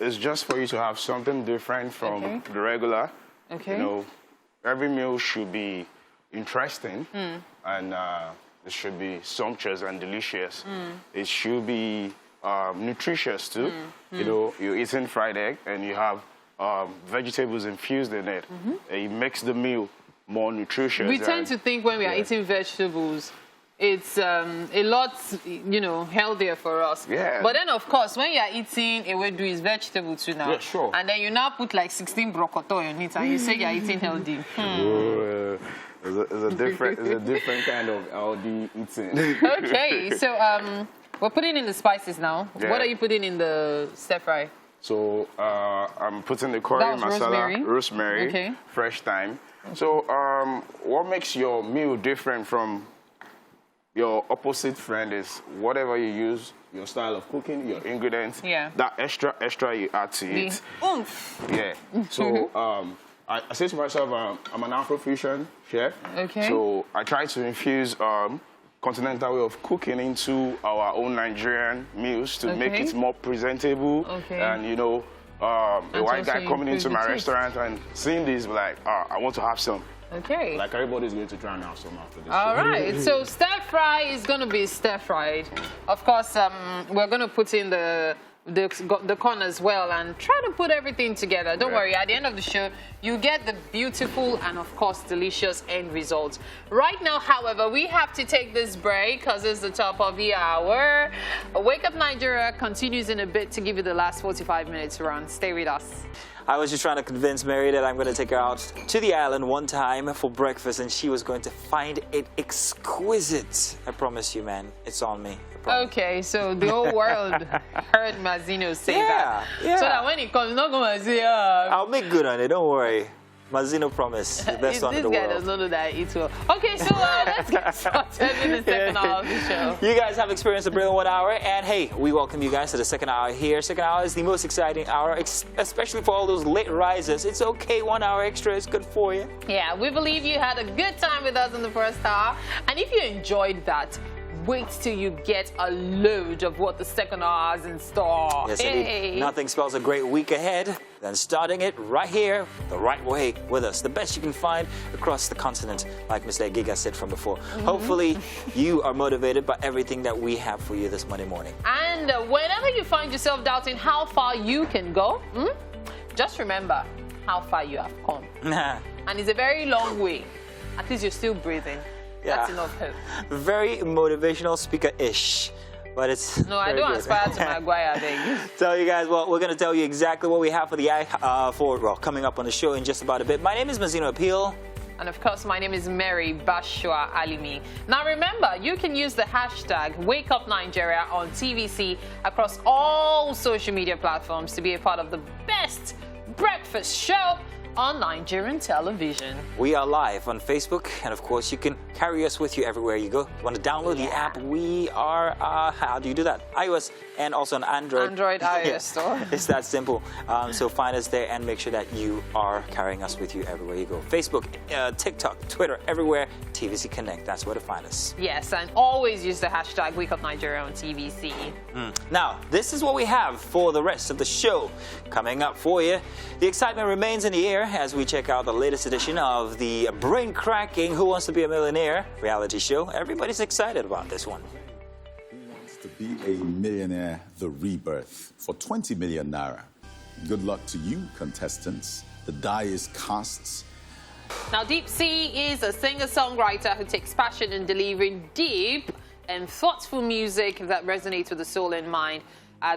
[SPEAKER 6] it's just for you to have something different from the regular.
[SPEAKER 2] Okay.
[SPEAKER 6] You know, every meal should be interesting and it should be sumptuous and delicious. It should be nutritious too. You know, you're eating fried egg and you have vegetables infused in it. It makes the meal more nutritious.
[SPEAKER 2] We tend to think when we are eating vegetables, it's a lot, you know, healthier for us.
[SPEAKER 6] Yeah.
[SPEAKER 2] But then, of course, when you are eating ewedu, is vegetable too now.
[SPEAKER 6] Yeah, sure.
[SPEAKER 2] And then you now put like 16 broccoli on it, and you say you are eating healthy.
[SPEAKER 6] It's a different kind of healthy eating.
[SPEAKER 2] Okay, so we're putting in the spices now.
[SPEAKER 6] Yeah.
[SPEAKER 2] What are you putting in the stir fry?
[SPEAKER 6] So I'm putting the curry masala, rosemary, fresh thyme. So what makes your meal different from your opposite friend is whatever you use, your style of cooking, your ingredients, that extra you add to it.
[SPEAKER 2] Oomph.
[SPEAKER 6] Yeah. So I say to myself, I'm an Afrofusion chef.
[SPEAKER 2] Okay.
[SPEAKER 6] So I try to infuse continental way of cooking into our own Nigerian meals to make it more presentable. And you know, a white guy coming into my restaurant and seeing this, like, I want to have some.
[SPEAKER 2] Okay.
[SPEAKER 6] Like everybody's going to try and have some after this.
[SPEAKER 2] All right. So stir fry is going to be stir fried. Of course, we're going to put in the corn as well and try to put everything together. Don't worry, at the end of the show, you get the beautiful and, of course, delicious end result. Right now, however, we have to take this break because it's the top of the hour. Wake Up Nigeria continues in a bit to give you the last 45 minutes run. Stay with us.
[SPEAKER 1] I was just trying to convince Mary that I'm going to take her out to the island one time for breakfast, and she was going to find it exquisite. I promise you, man. It's on me.
[SPEAKER 2] Okay, so the whole world heard Mazino say that.
[SPEAKER 1] Yeah.
[SPEAKER 2] So that when he comes, not going to say,
[SPEAKER 1] I'll make good on it. Don't worry. Mazino promise. The best one in the world.
[SPEAKER 2] This guy does not know that I eat well. Okay, so let's get started in the second hour of the show.
[SPEAKER 1] You guys have experienced a brilliant 1 hour, and hey, we welcome you guys to the second hour here. Second hour is the most exciting hour, especially for all those late risers. It's okay, 1 hour extra is good for you.
[SPEAKER 2] Yeah, we believe you had a good time with us in the first hour, and if you enjoyed that, wait till you get a load of what the second hour has in store.
[SPEAKER 1] Yes, indeed. Nothing spells a great week ahead than starting it right here, the right way with us. The best you can find across the continent, like Mr. Giga said from before. Hopefully, you are motivated by everything that we have for you this Monday morning.
[SPEAKER 2] And whenever you find yourself doubting how far you can go, just remember how far you have come. And it's a very long way. At least you're still breathing. That's enough hope.
[SPEAKER 1] Very motivational speaker-ish. but it's
[SPEAKER 2] No, I
[SPEAKER 1] very
[SPEAKER 2] don't
[SPEAKER 1] good.
[SPEAKER 2] aspire to Maguire, I beg.
[SPEAKER 1] Tell you guys, well, we're going to tell you exactly what we have for coming up on the show in just about a bit. My name is Mazino Appeal.
[SPEAKER 2] And of course, my name is Mary Bashua Alimi. Now remember, you can use the hashtag WakeUpNigeria on TVC across all social media platforms to be a part of the best breakfast show on Nigerian television.
[SPEAKER 1] We are live on Facebook, and of course, you can carry us with you everywhere you go. You want to download the app? We are, how do you do that? iOS and also on Android.
[SPEAKER 2] Android, iOS store.
[SPEAKER 1] It's that simple. So find us there and make sure that you are carrying us with you everywhere you go. Facebook, TikTok, Twitter, everywhere. TVC Connect, that's where to find us.
[SPEAKER 2] Yes, and always use the hashtag WakeUpNigeria on TVC.
[SPEAKER 1] Now, this is what we have for the rest of the show. Coming up for you, the excitement remains in the air as we check out the latest edition of the brain-cracking Who Wants to Be a Millionaire reality show. Everybody's excited about this one.
[SPEAKER 7] Who Wants to Be a Millionaire, The Rebirth, for 20 million naira. Good luck to you, contestants. The die is cast.
[SPEAKER 2] Now, Deep Sea is a singer-songwriter who takes passion in delivering deep and thoughtful music that resonates with the soul and mind.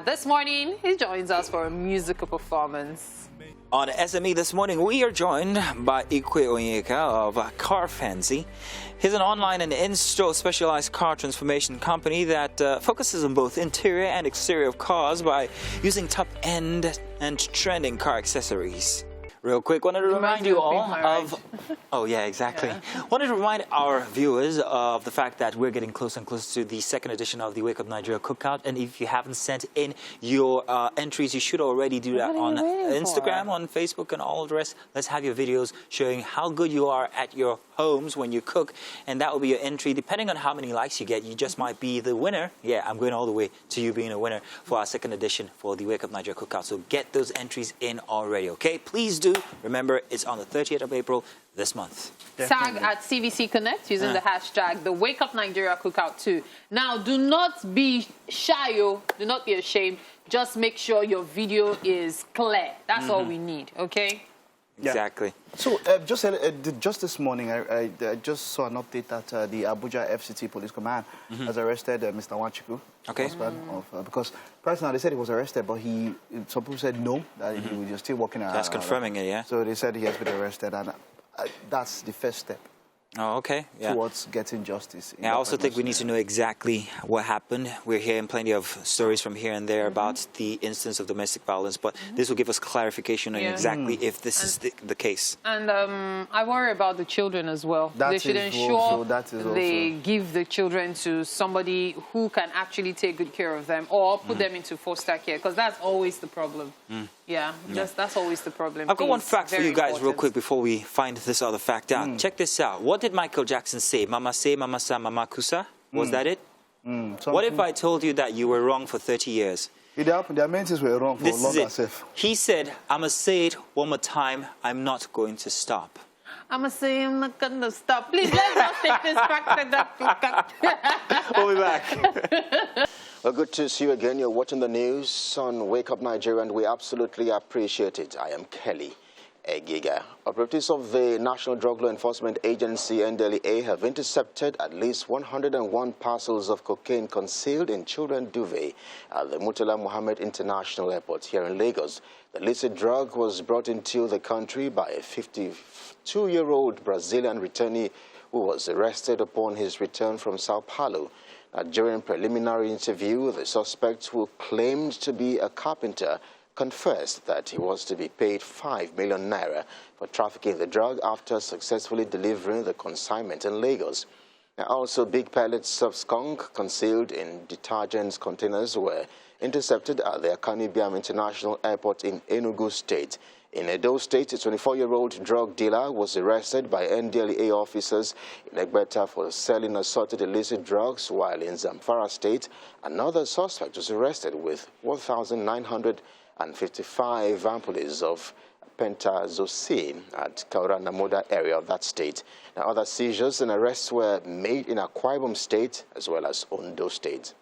[SPEAKER 2] This morning, he joins us for a musical performance.
[SPEAKER 1] On SME this morning, we are joined by Ikwe Onyeka of Car Fancy. He's an online and in-store specialized car transformation company that focuses on both interior and exterior of cars by using top-end and trending car accessories. Real quick, wanted to remind you all of... Oh, yeah, exactly. Yeah. Wanted to remind our viewers of the fact that we're getting closer and closer to the second edition of the Wake Up Nigeria Cookout. And if you haven't sent in your entries, you should already do that on Instagram, on Facebook, and all the rest. Let's have your videos showing how good you are at your homes when you cook. And that will be your entry. Depending on how many likes you get, you just might be the winner. Yeah, I'm going all the way to you being a winner for our second edition for the Wake Up Nigeria Cookout. So get those entries in already, okay? Please do. Remember, it's on the 30th of April this month.
[SPEAKER 2] Tag at CVC Connect using the hashtag the Wake Up Nigeria Cookout too. Now, do not be shy, do not be ashamed. Just make sure your video is clear. That's all we need, okay?
[SPEAKER 1] Exactly.
[SPEAKER 3] So just this morning, I just saw an update that the Abuja FCT Police Command has arrested Mr. Wanchiku.
[SPEAKER 1] Okay.
[SPEAKER 3] Husband of, because personally they said he was arrested, but some people said no, that he was still working around.
[SPEAKER 1] That's confirming it, yeah.
[SPEAKER 3] So they said he has been arrested, and that's the first step.
[SPEAKER 1] Oh, okay. Yeah.
[SPEAKER 3] Towards getting justice.
[SPEAKER 1] Yeah, I also think we need to know exactly what happened. We're hearing plenty of stories from here and there about the instance of domestic violence, but this will give us clarification on exactly if this is the case.
[SPEAKER 2] And I worry about the children as well. They should ensure they give the children to somebody who can actually take good care of them or put them into foster care, because that's always the problem. Yeah, that's always the problem.
[SPEAKER 1] I've got one fact for you guys real quick before we find this other fact out. Check this out. What did Michael Jackson say? Mama say, mama sa, mama kusa? Was that it? What if I told you that you were wrong for 30 years?
[SPEAKER 3] Their mentors were wrong for longer.
[SPEAKER 1] He said, I'ma say it one more time, I'm not going to stop.
[SPEAKER 2] I'ma say I'm not gonna stop. Please, let's not take this back.
[SPEAKER 1] We'll be back.
[SPEAKER 4] Well, good to see you again. You're watching the news on Wake Up Nigeria, and we absolutely appreciate it. I am Kelly Egiga. Operatives of the National Drug Law Enforcement Agency, NDLEA, have intercepted at least 101 parcels of cocaine concealed in children's duvet at the Murtala Mohammed International Airport here in Lagos. The illicit drug was brought into the country by a 52-year-old Brazilian returnee who was arrested upon his return from Sao Paulo. During preliminary interview, the suspect, who claimed to be a carpenter, confessed that he was to be paid 5 million naira for trafficking the drug after successfully delivering the consignment in Lagos. Also, big pallets of skunk concealed in detergent containers were intercepted at the Akanibiam International Airport in Enugu State. In Edo State, a 24-year-old drug dealer was arrested by NDLEA officers in Egbeta for selling assorted illicit drugs, while in Zamfara State, another suspect was arrested with 1,955 ampoules of pentazocine at Kaura Namoda area of that state. Now, other seizures and arrests were made in Akwa Ibom State as well as Ondo State.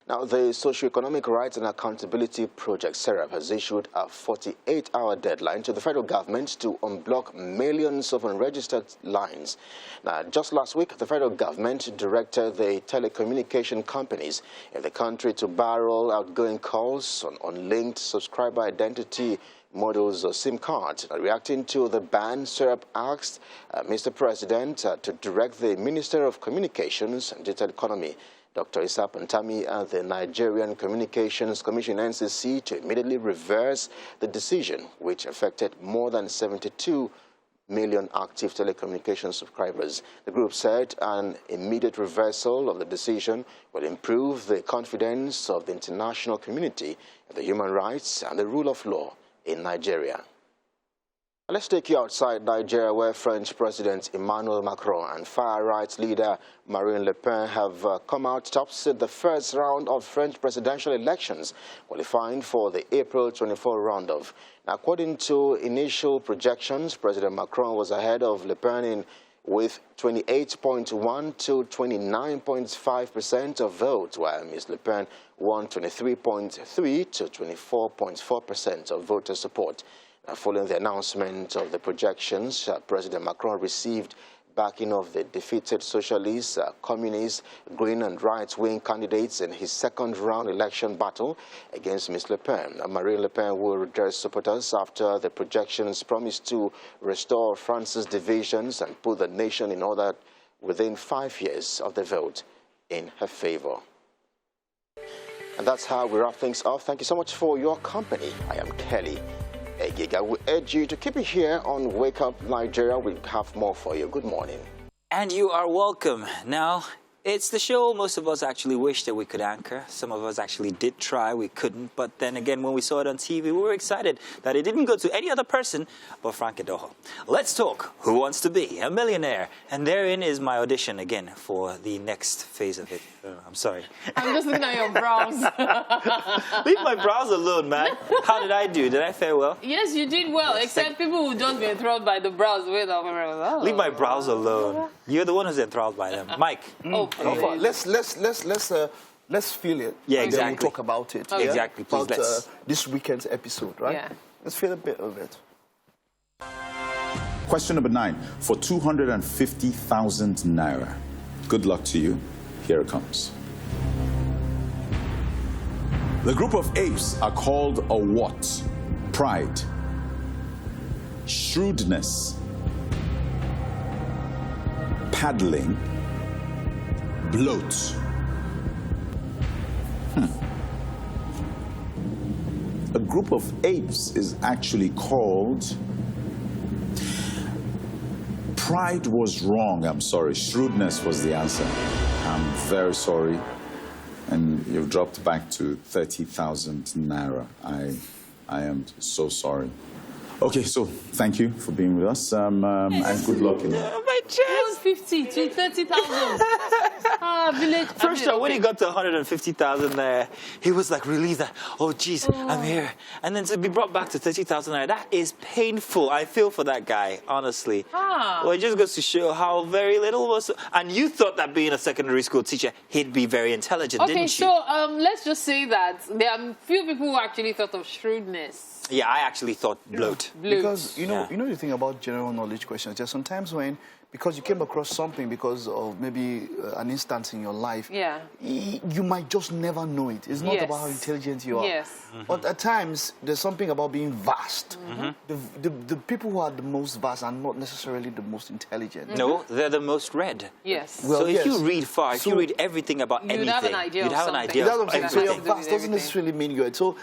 [SPEAKER 4] Now, the Socioeconomic Rights and Accountability Project, SERAP, has issued a 48-hour deadline to the federal government to unblock millions of unregistered lines. Now, just last week, the federal government directed the telecommunication companies in the country to barrel outgoing calls on unlinked subscriber identity models or SIM cards. Reacting to the ban, SERAP asked Mr. President to direct the Minister of Communications and Digital Economy, Dr. Issa Pantami, and the Nigerian Communications Commission, NCC, to immediately reverse the decision, which affected more than 72 million active telecommunications subscribers. The group said an immediate reversal of the decision will improve the confidence of the international community in the human rights and the rule of law in Nigeria. Let's take you outside Nigeria, where French President Emmanuel Macron and far-right leader Marine Le Pen have come out tops in the first round of French presidential elections, qualifying for the April 24 roundup. Now, according to initial projections, President Macron was ahead of Le Pen with 28.1 to 29.5% of votes, while Ms. Le Pen won 23.3 to 24.4% of voter support. Following the announcement of the projections, President Macron received backing of the defeated socialist, communist, green and right-wing candidates in his second-round election battle against Ms. Le Pen. Marine Le Pen will address supporters after the projections promised to restore France's divisions and put the nation in order within 5 years of the vote in her favor. And that's how we wrap things up. Thank you so much for your company. I am Kelly. I would urge you to keep it here on Wake Up Nigeria. We have more for you. Good morning.
[SPEAKER 1] And you are welcome. Now, it's the show most of us actually wish that we could anchor. Some of us actually did try, we couldn't. But then again, when we saw it on TV, we were excited that it didn't go to any other person but Frank Edoho. Let's talk Who Wants to Be a Millionaire? And therein is my audition again for the next phase of it. I'm sorry.
[SPEAKER 2] I'm just looking at your brows.
[SPEAKER 1] Leave my brows alone, man. How did I do? Did I fare well?
[SPEAKER 2] Yes, you did well, except people who just be enthralled by the brows.
[SPEAKER 1] Leave my brows alone. You're the one who's enthralled by them. Mike.
[SPEAKER 3] Let's feel it.
[SPEAKER 1] Yeah,
[SPEAKER 3] and
[SPEAKER 1] exactly.
[SPEAKER 3] then we'll talk about it.
[SPEAKER 1] Okay. Exactly. Please,
[SPEAKER 3] about this weekend's episode, right?
[SPEAKER 2] Yeah.
[SPEAKER 3] Let's feel a bit of it.
[SPEAKER 7] Question number 9. For 250,000 naira. Good luck to you. Here it comes. The group of apes are called a what? Pride, shrewdness, paddling, bloat. A group of apes is actually called... Pride was wrong, I'm sorry. Shrewdness was the answer. I'm very sorry. And you've dropped back to 30,000 naira. I am so sorry. Okay, so thank you for being with us, and good luck in it.
[SPEAKER 1] My chest!
[SPEAKER 2] 50 to 30,000. Village.
[SPEAKER 1] First time, when he got to 150,000 there, he was like relieved that, oh, geez, I'm here. And then to be brought back to 30,000 there, that is painful. I feel for that guy, honestly. Well, it just goes to show how very little was. And you thought that being a secondary school teacher, he'd be very intelligent, didn't you?
[SPEAKER 2] Okay, so let's just say that there are few people who actually thought of shrewdness.
[SPEAKER 1] Yeah, I actually thought bloat.
[SPEAKER 3] Because, you know the thing about general knowledge questions, there's sometimes when, because you came across something because of maybe an instance in your life, you might just never know it. It's not about how intelligent you are.
[SPEAKER 2] Yes.
[SPEAKER 3] But at times, there's something about being vast. The people who are the most vast are not necessarily the most intelligent.
[SPEAKER 1] No, they're the most read.
[SPEAKER 2] Yes.
[SPEAKER 3] Well,
[SPEAKER 1] so if you read far, if you read everything about anything,
[SPEAKER 2] you'd have an idea
[SPEAKER 1] you'd have an idea of everything.
[SPEAKER 3] So you're vast doesn't necessarily mean you're... So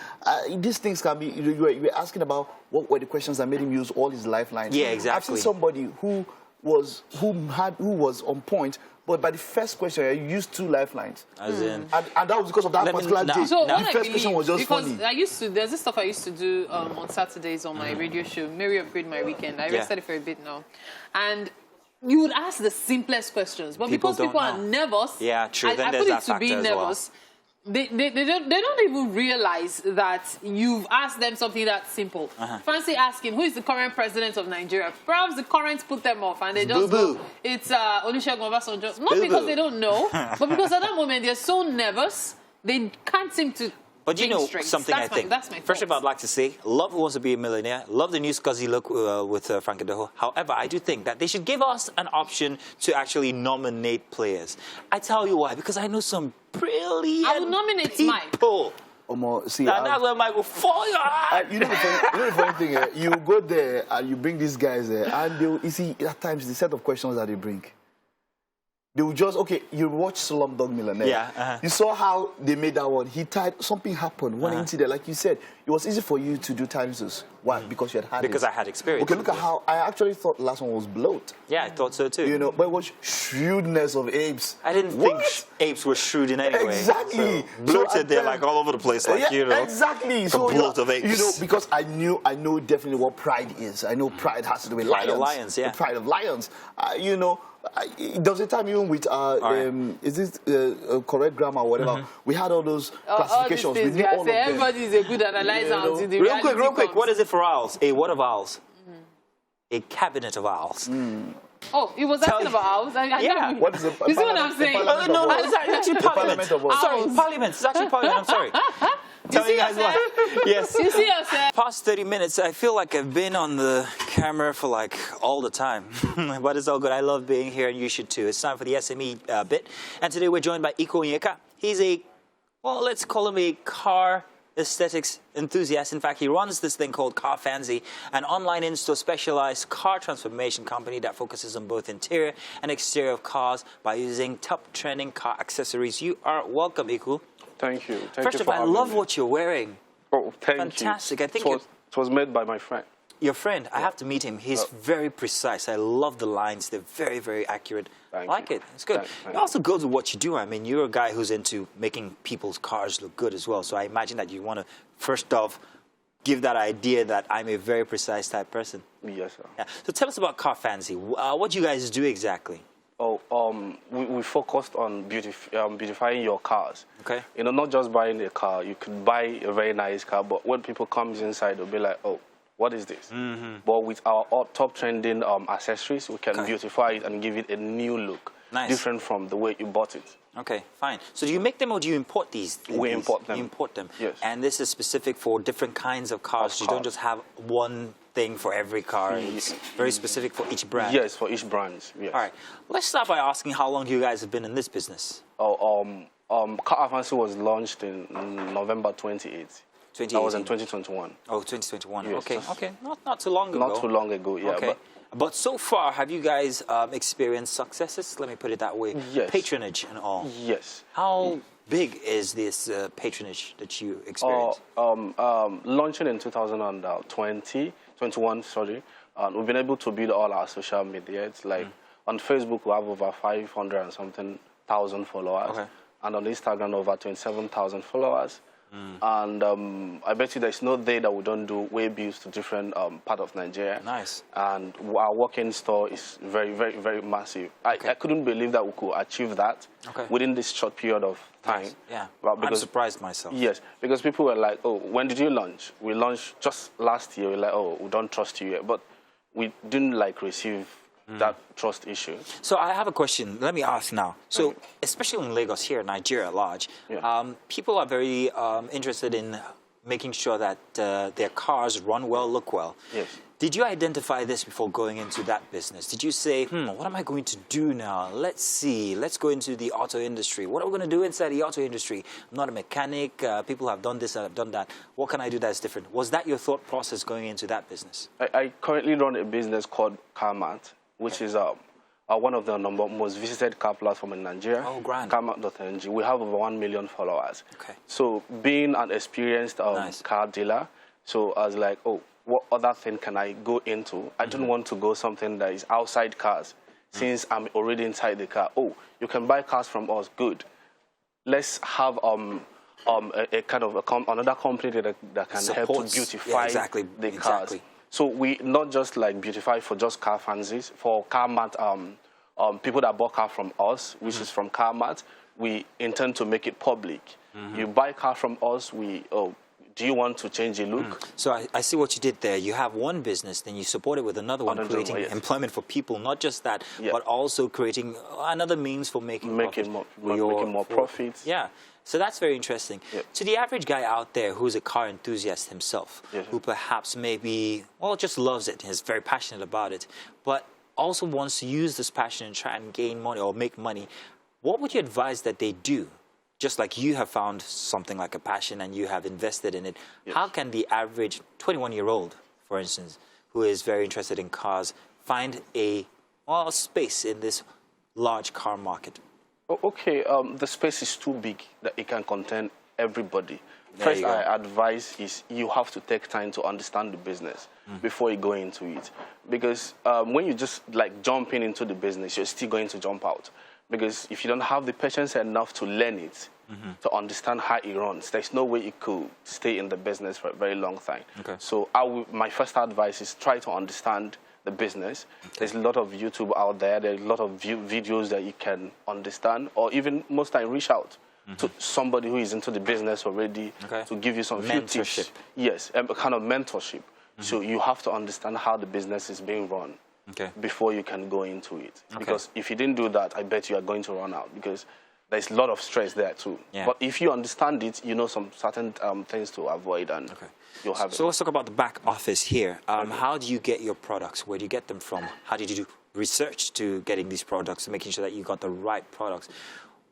[SPEAKER 3] these things can be... You're asking about what were the questions that made him use all his lifelines.
[SPEAKER 1] Yeah, exactly.
[SPEAKER 3] I've seen somebody who was on point, but by the first question, I used 2 lifelines.
[SPEAKER 1] As in...
[SPEAKER 3] And that was because of that particular day.
[SPEAKER 2] So
[SPEAKER 3] the first question was just
[SPEAKER 2] because
[SPEAKER 3] funny.
[SPEAKER 2] there's this stuff I used to do on Saturdays on my radio show, Mary Upgrade My Weekend. I rested it for a bit now. And you would ask the simplest questions, but because people are nervous,
[SPEAKER 1] yeah, true.
[SPEAKER 2] I put it to be nervous. They don't even realize that you've asked them something that simple. Fancy asking, who is the current president of Nigeria? Perhaps the current put them off and they just go, it's Olusegun Obasanjo. Not because they don't know, but because at that moment they're so nervous They can't seem to.
[SPEAKER 1] But you know something, I think.
[SPEAKER 2] That's my
[SPEAKER 1] First of all, I'd like to say, love Who Wants to Be a Millionaire. Love the new scuzzy look with Frank Adoho. However, I do think that they should give us an option to actually nominate players. I tell you why, because I know some brilliant
[SPEAKER 2] I will nominate
[SPEAKER 1] people.
[SPEAKER 2] Mike.
[SPEAKER 3] See,
[SPEAKER 1] and that's where Mike will fall your heart.
[SPEAKER 3] you know the funny thing, you go there and you bring these guys there, and you see, at times, the set of questions that they bring, they will just, okay, you watch Slumdog Millionaire.
[SPEAKER 1] Yeah,
[SPEAKER 3] You saw how they made that one. He tied, something happened, one incident. Like you said, it was easy for you to do times this. Why? Because you had
[SPEAKER 1] Because I had experience.
[SPEAKER 3] Okay, look at how, I actually thought the last one was bloat.
[SPEAKER 1] Yeah, I thought so too.
[SPEAKER 3] You know, but it was shrewdness of apes.
[SPEAKER 1] I didn't think apes were shrewd in any way.
[SPEAKER 3] Exactly.
[SPEAKER 1] So, bloated, they're like all over the place, like, you know.
[SPEAKER 3] Exactly.
[SPEAKER 1] The
[SPEAKER 3] So,
[SPEAKER 1] bloat of apes.
[SPEAKER 3] You know, because I know definitely what pride is. I know pride has to do with
[SPEAKER 1] Pride
[SPEAKER 3] lions.
[SPEAKER 1] of lions, yeah.
[SPEAKER 3] The pride of lions. You know, there was a time even with, is this correct grammar or whatever, we had all those classifications. We knew all of them.
[SPEAKER 2] Everybody is a good analyzer until the
[SPEAKER 1] Real quick,
[SPEAKER 2] reality
[SPEAKER 1] what
[SPEAKER 2] comes.
[SPEAKER 1] is it for owls? A what of owls? A cabinet of owls.
[SPEAKER 2] Oh, he was asking about owls.
[SPEAKER 1] Yeah.
[SPEAKER 3] What is it?
[SPEAKER 2] You see what I'm saying?
[SPEAKER 1] No, it's actually parliament.
[SPEAKER 3] Parliament of what?
[SPEAKER 1] Sorry, parliament. It's actually parliament. I'm sorry. Tell you guys what. Yes.
[SPEAKER 2] You see yourself?
[SPEAKER 1] Past 30 minutes, I feel like I've been on the camera for like all the time. But it's all good. I love being here, and you should too. It's time for the SME bit. And today we're joined by Iko Onyeka. He's a, well, let's call him a car aesthetics enthusiast. In fact, he runs this thing called Car Fancy, an online in-store specialized car transformation company that focuses on both interior and exterior of cars by using top trending car accessories. You are welcome, Iko.
[SPEAKER 8] Thank you.
[SPEAKER 1] First of all, I love what you're wearing.
[SPEAKER 8] Oh, thank
[SPEAKER 1] Fantastic.
[SPEAKER 8] you.
[SPEAKER 1] I think
[SPEAKER 8] it was made by my friend.
[SPEAKER 1] Your friend, I have to meet him. He's very precise. I love the lines. They're very, very accurate. I like it. It's good. It also goes with what you do. I mean, you're a guy who's into making people's cars look good as well. So I imagine that you want to, first off, give that idea that I'm a very precise type person.
[SPEAKER 8] Yes, sir.
[SPEAKER 1] Yeah. So tell us about Car Fancy. What do you guys do exactly?
[SPEAKER 8] Oh, we focused on beautifying your cars.
[SPEAKER 1] Okay.
[SPEAKER 8] You know, not just buying a car. You could buy a very nice car, but when people comes inside, they'll be like, oh, what is this? But with our top trending accessories, we can beautify it and give it a new look.
[SPEAKER 1] Nice.
[SPEAKER 8] Different from the way you bought it.
[SPEAKER 1] Okay, fine. So do you make them or do you import these?
[SPEAKER 8] We import them.
[SPEAKER 1] You import them.
[SPEAKER 8] Yes.
[SPEAKER 1] And this is specific for different kinds of cars. You don't just have one thing for every car. It's very specific for each brand.
[SPEAKER 8] Yes, for each brand. Yes.
[SPEAKER 1] All right. Let's start by asking how long you guys have been in this business.
[SPEAKER 8] Car Fancy was launched in November 28th. That was in 2021.
[SPEAKER 1] Oh, 2021.
[SPEAKER 8] Yes,
[SPEAKER 1] Okay. Not too long ago.
[SPEAKER 8] Not too long ago, yeah.
[SPEAKER 1] Okay. But so far, have you guys experienced successes? Let me put it that way.
[SPEAKER 8] Yes.
[SPEAKER 1] Patronage and all.
[SPEAKER 8] Yes.
[SPEAKER 1] How big is this patronage that you experienced?
[SPEAKER 8] Launching in 2021, we've been able to build all our social media. It's like on Facebook, we have over 500 and something thousand followers.
[SPEAKER 1] Okay.
[SPEAKER 8] And on Instagram, over 27,000 followers. And I bet you there's no day that we don't do way bills to different part of Nigeria.
[SPEAKER 1] Nice.
[SPEAKER 8] And our walk-in store is very, very, very massive. I couldn't believe that we could achieve that within this short period of time.
[SPEAKER 1] Nice. Yeah,
[SPEAKER 8] because,
[SPEAKER 1] I'm surprised myself.
[SPEAKER 8] Yes, because people were like, oh, when did you launch? We launched just last year. We're like, oh, we don't trust you yet. But we didn't receive that trust issue.
[SPEAKER 1] So I have a question. Let me ask now. So especially in Lagos here, Nigeria at large, people are very interested in making sure that their cars run well, look well.
[SPEAKER 8] Yes.
[SPEAKER 1] Did you identify this before going into that business? Did you say, what am I going to do now? Let's see. Let's go into the auto industry. What are we going to do inside the auto industry? I'm not a mechanic. People have done this and have done that. What can I do that's different? Was that your thought process going into that business?
[SPEAKER 8] I currently run a business called CarMart, which is one of the most visited car platform in Nigeria.
[SPEAKER 1] Oh, grand.
[SPEAKER 8] CarMart.ng. We have over 1 million followers.
[SPEAKER 1] Okay.
[SPEAKER 8] So being an experienced car dealer, so I was like, oh, what other thing can I go into? I don't want to go something that is outside cars, since I'm already inside the car. Oh, you can buy cars from us, good. Let's have a kind of another company that can help to beautify the cars. So we not just beautify for just car fancies, for CarMart, people that bought car from us, which is from CarMart, we intend to make it public. You buy car from us, we do you want to change the look?
[SPEAKER 1] So I see what you did there. You have one business, then you support it with another one, creating employment for people. Not just that, but also creating another means for making
[SPEAKER 8] more profits.
[SPEAKER 1] Yeah. So that's very interesting. To the average guy out there who's a car enthusiast himself, who perhaps maybe, just loves it, is very passionate about it, but also wants to use this passion and try and gain money or make money, what would you advise that they do? Just like you have found something like a passion and you have invested in it, how can the average 21-year-old, for instance, who is very interested in cars, find a space in this large car market?
[SPEAKER 8] Okay, the space is too big that it can contain everybody. First, I advise is you have to take time to understand the business before you go into it. Because when you just like jump into the business, you're still going to jump out. Because if you don't have the patience enough to learn it, to understand how it runs, there's no way you could stay in the business for a very long time. So my first advice is try to understand the business. There's a lot of YouTube out there. There's a lot of videos that you can understand, or even most time reach out to somebody who is into the business already to give you some few tips. Yes, a kind of mentorship. So you have to understand how the business is being run before you can go into it. Because if you didn't do that, I bet you are going to run out, because there's a lot of stress there too. But if you understand it, you know some certain things to avoid, and you'll have it.
[SPEAKER 1] So let's talk about the back office here. How do you get your products? Where do you get them from? How did you do research to getting these products, making sure that you got the right products?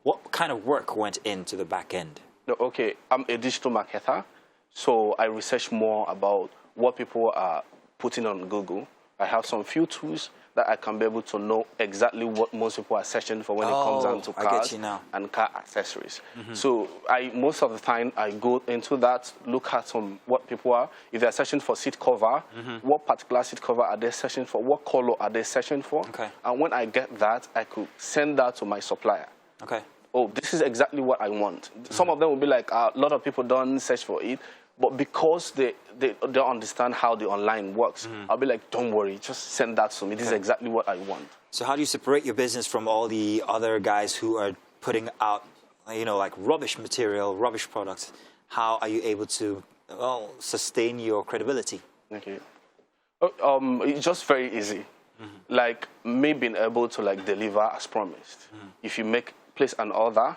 [SPEAKER 1] What kind of work went into the back end?
[SPEAKER 8] Okay, I'm a digital marketer, so I research more about what people are putting on Google. I have some few tools that I can be able to know exactly what most people are searching for when it comes down to cars and car accessories. So most of the time I go into that, look at what people are. If they're searching for seat cover, what particular seat cover are they searching for? What color are they searching for? And when I get that, I could send that to my supplier. Oh, this is exactly what I want. Some of them will be like, a lot of people don't search for it. But because they don't understand how the online works, I'll be like, don't worry, just send that to me. This is exactly what I want.
[SPEAKER 1] So how do you separate your business from all the other guys who are putting out, like rubbish material, rubbish products? How are you able to sustain your credibility?
[SPEAKER 8] It's just very easy. Like me being able to deliver as promised. If you place an order,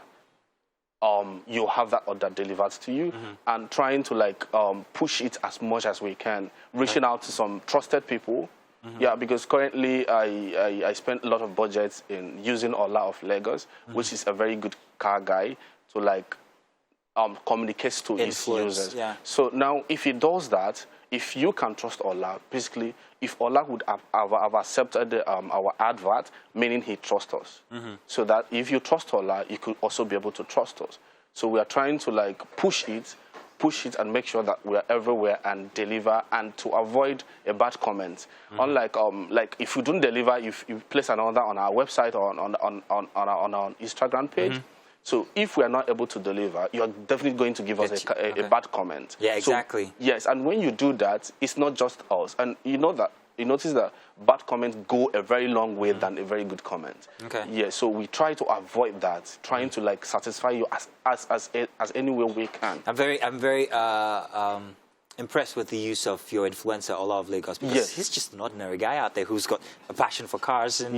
[SPEAKER 8] you'll have that order delivered to you, and trying to push it as much as we can, reaching out to some trusted people. Because currently I spent a lot of budgets in using Ola of Lagos, which is a very good car guy to communicate to his users. So now if he does that, if you can trust Ola, basically, if Ola would have accepted our advert, meaning he trusts us. So that if you trust Ola, you could also be able to trust us. So we are trying to push it and make sure that we are everywhere and deliver, and to avoid a bad comment. Unlike if you don't deliver, if you place an order on our website or on our Instagram page. So if we are not able to deliver, you are definitely going to give us a bad comment.
[SPEAKER 1] Yeah, exactly.
[SPEAKER 8] So, yes, and when you do that, it's not just us. And you notice that bad comments go a very long way than a very good comment. Yeah, so we try to avoid that, trying to satisfy you as any way we can.
[SPEAKER 1] I'm very impressed with the use of your influencer, Ola of Lagos, because he's just an ordinary guy out there who's got a passion for cars, and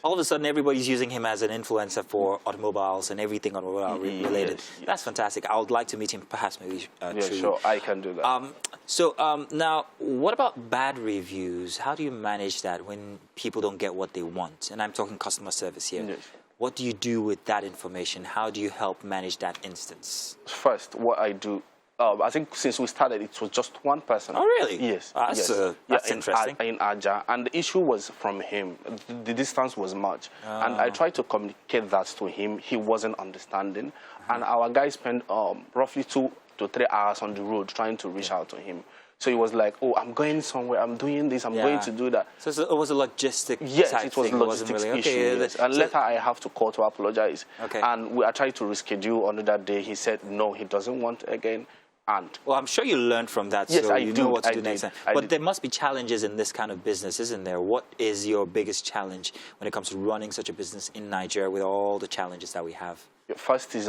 [SPEAKER 1] all of a sudden everybody's using him as an influencer for automobiles and everything automobile related. That's fantastic. I would like to meet him, perhaps maybe.
[SPEAKER 8] Sure, I can do that.
[SPEAKER 1] Now, what about bad reviews? How do you manage that when people don't get what they want? And I'm talking customer service here. What do you do with that information? How do you help manage that instance?
[SPEAKER 8] First, what I do, I think since we started, it was just one person.
[SPEAKER 1] Oh, really?
[SPEAKER 8] Yes.
[SPEAKER 1] That's interesting.
[SPEAKER 8] In Aja, and the issue was from him. The distance was much. And I tried to communicate that to him. He wasn't understanding. And our guys spent roughly 2 to 3 hours on the road trying to reach out to him. So he was like, oh, I'm going somewhere, I'm doing this, I'm going to do that.
[SPEAKER 1] So it was a logistic
[SPEAKER 8] Yes, it was a logistics issue. And later I have to call to apologize. And I tried to reschedule on that day. He said, no, he doesn't want again.
[SPEAKER 1] Well, I'm sure you learned from that,
[SPEAKER 8] yes,
[SPEAKER 1] so you know what to do next time. But there must be challenges in this kind of business, isn't there? What is your biggest challenge when it comes to running such a business in Nigeria with all the challenges that we have?
[SPEAKER 8] First is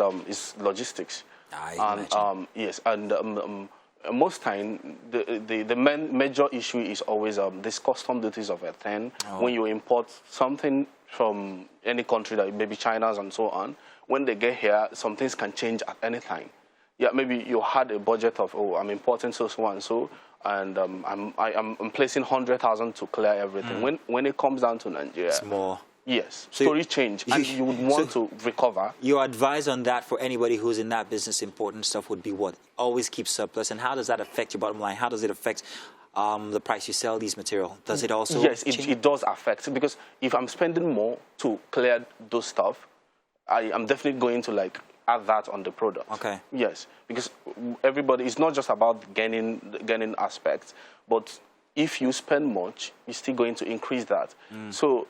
[SPEAKER 8] logistics.
[SPEAKER 1] Yes,
[SPEAKER 8] and most time, the major issue is always this custom duties of a thing. When you import something from any country, like maybe China's and so on, when they get here, some things can change at any time. Yeah, maybe you had a budget of, oh, I'm importing so and so, and I'm placing 100,000 to clear everything. When it comes down to Nigeria,
[SPEAKER 1] it's more.
[SPEAKER 8] Yes, so story change, and you would want to recover.
[SPEAKER 1] Your advice on that for anybody who's in that business, important stuff, would be what? Always keep surplus. And how does that affect your bottom line? How does it affect the price you sell these material? Does it also
[SPEAKER 8] Yes, it does affect. Because if I'm spending more to clear those stuff, I'm definitely going to like add that on the product.
[SPEAKER 1] Okay.
[SPEAKER 8] Yes, because everybody, it's not just about gaining aspects, but if you spend much, you're still going to increase that. So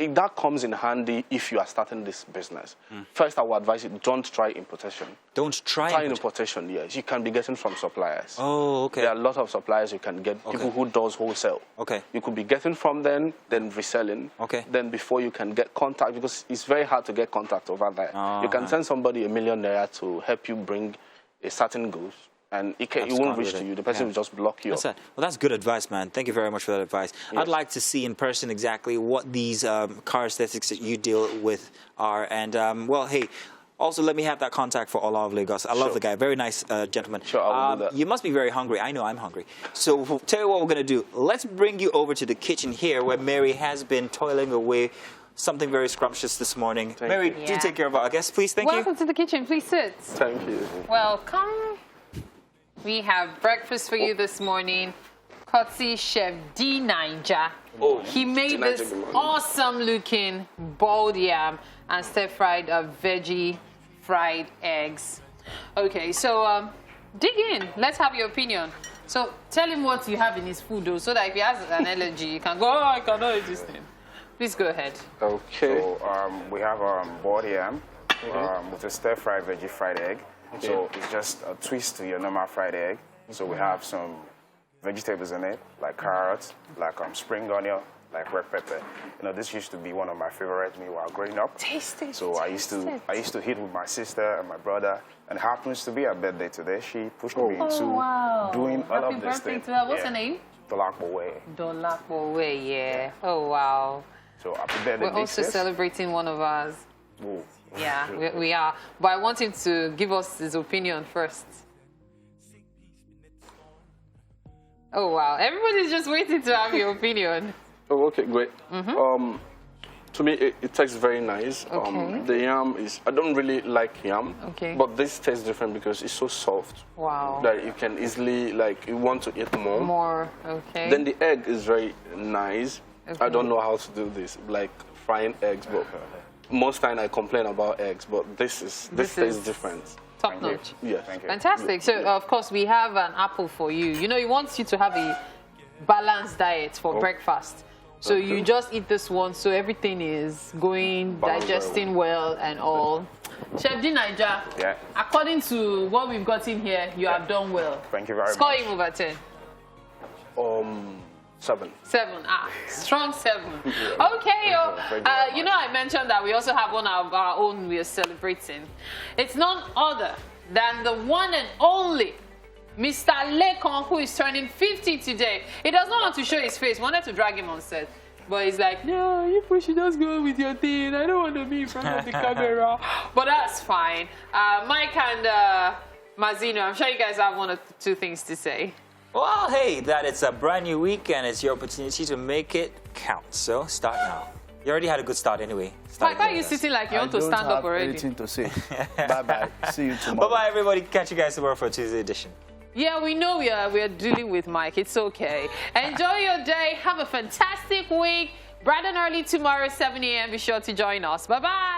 [SPEAKER 8] that comes in handy if you are starting this business. First, I would advise you, don't try importation.
[SPEAKER 1] Don't try
[SPEAKER 8] importation, yes. You can be getting from suppliers.
[SPEAKER 1] Oh, okay.
[SPEAKER 8] There are a lot of suppliers you can get, people who does wholesale.
[SPEAKER 1] Okay.
[SPEAKER 8] You could be getting from them, then reselling.
[SPEAKER 1] Okay.
[SPEAKER 8] Then before you can get contact, because it's very hard to get contact over there. You can send somebody ₦1 million to help you bring a certain goods, and it won't reach to you. The person will just block you.
[SPEAKER 1] Well, that's good advice, man. Thank you very much for that advice. Yes. I'd like to see in person exactly what these car aesthetics that you deal with are. And, well, hey, also let me have that contact for Ola of Lagos. I love the guy. Very nice gentleman.
[SPEAKER 8] Sure, I will do that.
[SPEAKER 1] You must be very hungry. I know I'm hungry. So we'll tell you what we're going to do. Let's bring you over to the kitchen here where Mary has been toiling away something very scrumptious this morning. Mary, do take care of our guests, please. Thank you.
[SPEAKER 2] Welcome to the kitchen. Please sit.
[SPEAKER 8] Thank you.
[SPEAKER 2] Welcome. We have breakfast for you this morning. Courtesy Chef D. Naija.
[SPEAKER 8] Oh,
[SPEAKER 2] he made this awesome-looking boiled yam and stir-fried veggie fried eggs. Okay, so dig in. Let's have your opinion. So tell him what you have in his food, though, so that if he has an allergy, you can go, oh, I cannot eat this thing. Please go ahead.
[SPEAKER 8] Okay.
[SPEAKER 6] So we have boiled yam with a stir-fried veggie fried egg. Okay. So it's just a twist to your normal fried egg. So we have some vegetables in it, like carrots, like spring onion, like red pepper. You know, this used to be one of my favorite meals while growing up.
[SPEAKER 2] Tasty.
[SPEAKER 6] So I used to eat with my sister and my brother, and it happens to be her birthday today. She pushed me into doing all of this thing.
[SPEAKER 2] Happy birthday to her. What's her name?
[SPEAKER 6] Dolakbowe.
[SPEAKER 2] Dolakbowe, yeah. Oh, wow.
[SPEAKER 6] So happy birthday.
[SPEAKER 2] We're also celebrating one of ours.
[SPEAKER 6] Ooh.
[SPEAKER 2] Yeah, we are. But I want him to give us his opinion first. Oh, wow. Everybody's just waiting to have your opinion.
[SPEAKER 8] Oh, okay, great. To me, it tastes very nice.
[SPEAKER 2] Okay.
[SPEAKER 8] The yam is, I don't really like yam.
[SPEAKER 2] Okay.
[SPEAKER 8] But this tastes different because it's so soft.
[SPEAKER 2] Wow.
[SPEAKER 8] That you can easily, like, you want to eat more.
[SPEAKER 2] More, okay.
[SPEAKER 8] Then the egg is very nice. Okay. I don't know how to do this, like frying eggs, but most time I complain about eggs, but this tastes different.
[SPEAKER 2] Top notch.
[SPEAKER 8] Yes.
[SPEAKER 2] Fantastic. So, of course, we have an apple for you. You know, he wants you to have a balanced diet for breakfast. So you just eat this one, so everything is going, digesting well and all. Chef D. Naija, according to what we've got in here, you have done well.
[SPEAKER 6] Thank you very much.
[SPEAKER 2] Score him over 10.
[SPEAKER 8] 7.
[SPEAKER 2] 7. Strong 7. Okay, you know, I mentioned that we also have one of our own we are celebrating. It's none other than the one and only Mr. Lekon, who is turning 50 today. He does not want to show his face. Wanted to drag him on set. But he's like, no, you should just go with your thing. I don't want to be in front of the camera. But that's fine. Mike and Mazino, I'm sure you guys have one or two things to say.
[SPEAKER 1] Well, hey, that it's a brand new week and it's your opportunity to make it count. So start now. You already had a good start anyway.
[SPEAKER 2] Why are you sitting like you want to stand up already?
[SPEAKER 3] I don't have anything to say. Bye-bye. See you tomorrow.
[SPEAKER 1] Bye-bye, everybody. Catch you guys tomorrow for Tuesday edition.
[SPEAKER 2] Yeah, we know we are dealing with Mike. It's okay. Enjoy your day. Have a fantastic week. Bright and early tomorrow, 7 a.m. Be sure to join us. Bye-bye.